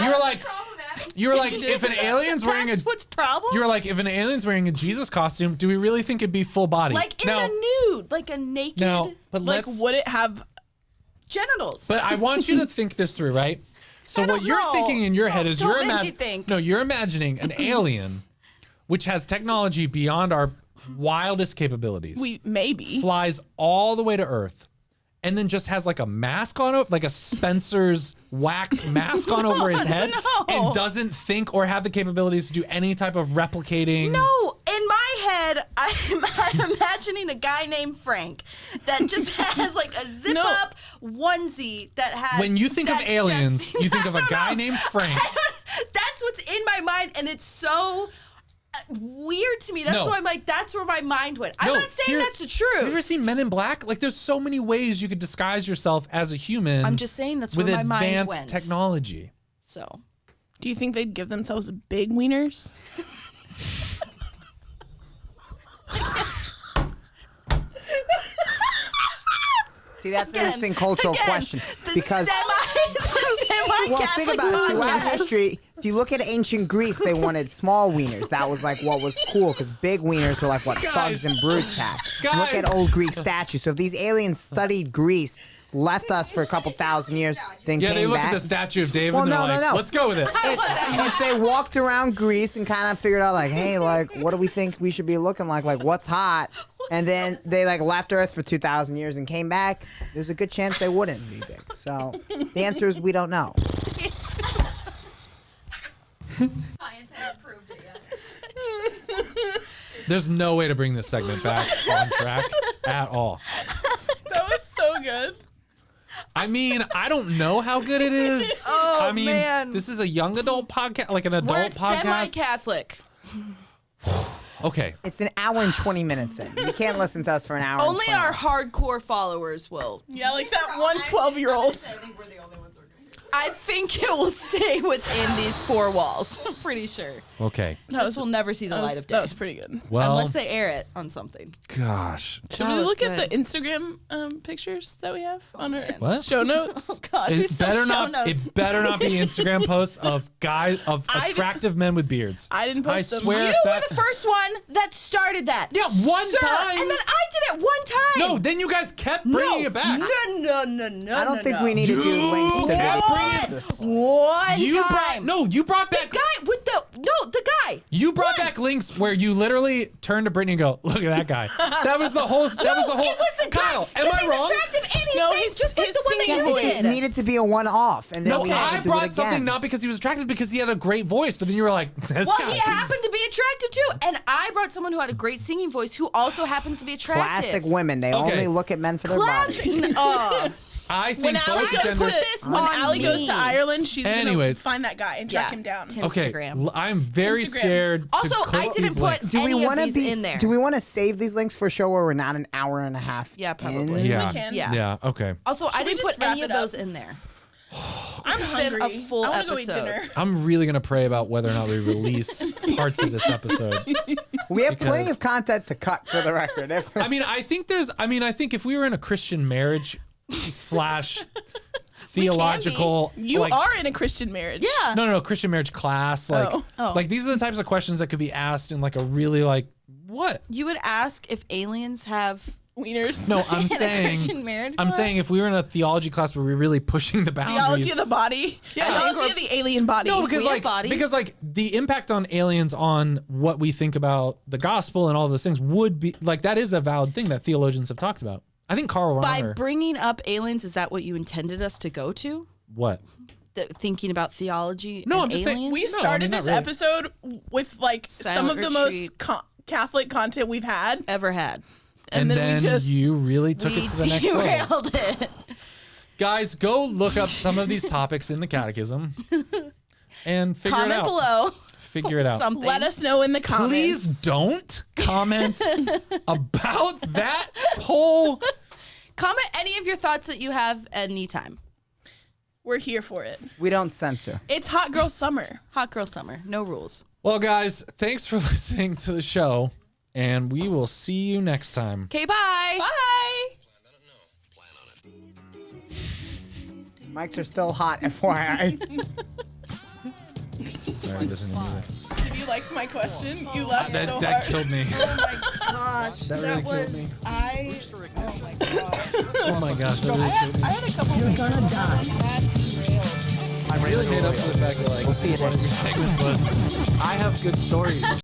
an alien's wearing a, That's what's problem? you were like, if an alien's wearing a Jesus costume, do we really think it'd be full body? Like in now, a nude, like a naked now, but Like, let's. would it have? genitals. But I want you to think this through, right? So what don't you're know. thinking in your head is Don't you're make me think. No, you're imagining an alien, which has technology beyond our wildest capabilities. We maybe. Flies all the way to Earth, and then just has like a mask on it, like a Spencer's wax mask on over his head, no. and doesn't think or have the capabilities to do any type of replicating. No, in my head, I'm imagining a guy named Frank that just has like a zip No. up onesie that has. When you think of that's aliens, just- you think of a I don't guy know. named Frank. That's what's in my mind, and it's so weird to me. That's No. why I'm like, that's where my mind went. I'm No, not saying here- that's the Have you truth. ever seen Men in Black? Like, there's so many ways you could disguise yourself as a human. I'm just saying that's with where my mind advanced went. technology. So Do you think they'd give themselves big wieners? See, that's an interesting cultural question because. Well, think about it. Throughout history, if you look at ancient Greece, they wanted small wieners. That was like what was cool because big wieners were like what thugs and brutes had. Look at old Greek statues. So if these aliens studied Greece, left us for a couple thousand years, then Yeah, came they look back. at the statue of David Well, and they're no, no, like, no. let's go with it. If they walked around Greece and kind of figured out like, hey, like, what do we think we should be looking like? Like, what's hot? And then they like left Earth for 2,000 years and came back. There's a good chance they wouldn't be big. So the answer is we don't know. Science hasn't proved it yet. There's no way to bring this segment back on track at all. That was so good. I mean, I don't know how good it is. Oh, I mean, man. this is a young adult podcast, like an adult we're podcast. semi-Catholic. Okay. It's an hour and 20 minutes in. You can't listen to us for an hour. Only and 20 our minutes. hardcore followers will. Yeah, like that one 12-year-old. I think we're the only ones who are going to. I think it will stay within these four walls. I'm pretty sure. Okay. This will never see the light of day. That was pretty good. Well, Unless they air it on something. gosh. Should That we was look at good. the Instagram pictures that we have on our What? show notes? Oh gosh, we It still better show not. notes. It better not be Instagram posts of guys of I- attractive men with beards. I didn't post I them. swear You if were that. the first one that started that. Yeah, one Sir, time. And then I did it one time. No, then you guys kept bringing it back. No. I don't think we need to do links to kept videos this one. One You time. you brought back. The guy with the guy. You brought Once. back links where you literally turned to Brittany and go, "Look at that guy." That was the whole. That was the whole. It was the Kyle, guy. am 'Cause I he's wrong? attractive and he No, sings he's- just like his the one that singing you It voice. did. just needed to be a one-off, and then No, we had I to do brought it something again. not because he was attractive, because he had a great voice. But then you were like, "This Well, guy." he happened to be attractive too, and I brought someone who had a great singing voice who also happens to be attractive. Classic women. They Okay. only look at men for their bodies. Classic. I When think Allie both goes genders. to when on Allie goes me. to Ireland, she's Anyways. gonna find that guy and track him down. Okay, Instagram. I'm very Instagram. scared. Also, to I click didn't these put links. Do we any of want to these be? in there. Do we want to save these links for a show where we're not an hour and a half? Yeah, probably. in? Yeah. We can. Yeah. Yeah. Okay. Also, I Should we didn't just put any wrap of it those up? in there. I'm has been hungry. a full I wanna go eat episode. dinner. I'm really gonna pray about whether or not we release parts of this episode. We have plenty Because- of content to cut for the record. I mean, I think if we were in a Christian marriage slash theological, You like, are in a Christian marriage. Yeah. no, Christian marriage class, like, Oh. like these are the types of questions that could be asked in like a really like what? You would ask if aliens have Wieners. No, I'm in a saying, Christian marriage. I'm saying if we were in a theology class where we're really pushing the boundaries. Theology of the body. Theology of the alien body. No, because We have like bodies. because like the impact on aliens on what we think about the gospel and all those things would be like that is a valid thing that theologians have talked about. I think Carl By Rahner. bringing up aliens, is that what you intended us to go to? What? thinking about theology. No, and I'm just saying- aliens? We No, I started mean, this not really. episode with like some Silent of the retreat. most Catholic content we've had, ever had. and then we just you really took it to the next level. derailed it. Guys, go look up some of these topics in the catechism and figure it Comment out. below. Figure it out. Something. let us know in the comments. Please don't comment about that whole. Comment any of your thoughts that you have anytime. We're here for it. We don't censor. It's hot girl summer. Hot girl summer. No rules. Well, guys, thanks for listening to the show, and we will see you next time. Okay, bye. Bye. Mics are still hot, FYI. Sorry, listening to that. Did you like my question? You laughed so hard. That killed me. Oh my gosh, That really killed me. Oh my gosh. Oh my gosh, that really killed me. I had a couple. You're gonna die. I really made up for the fact that like We'll see you next segments was I have good stories.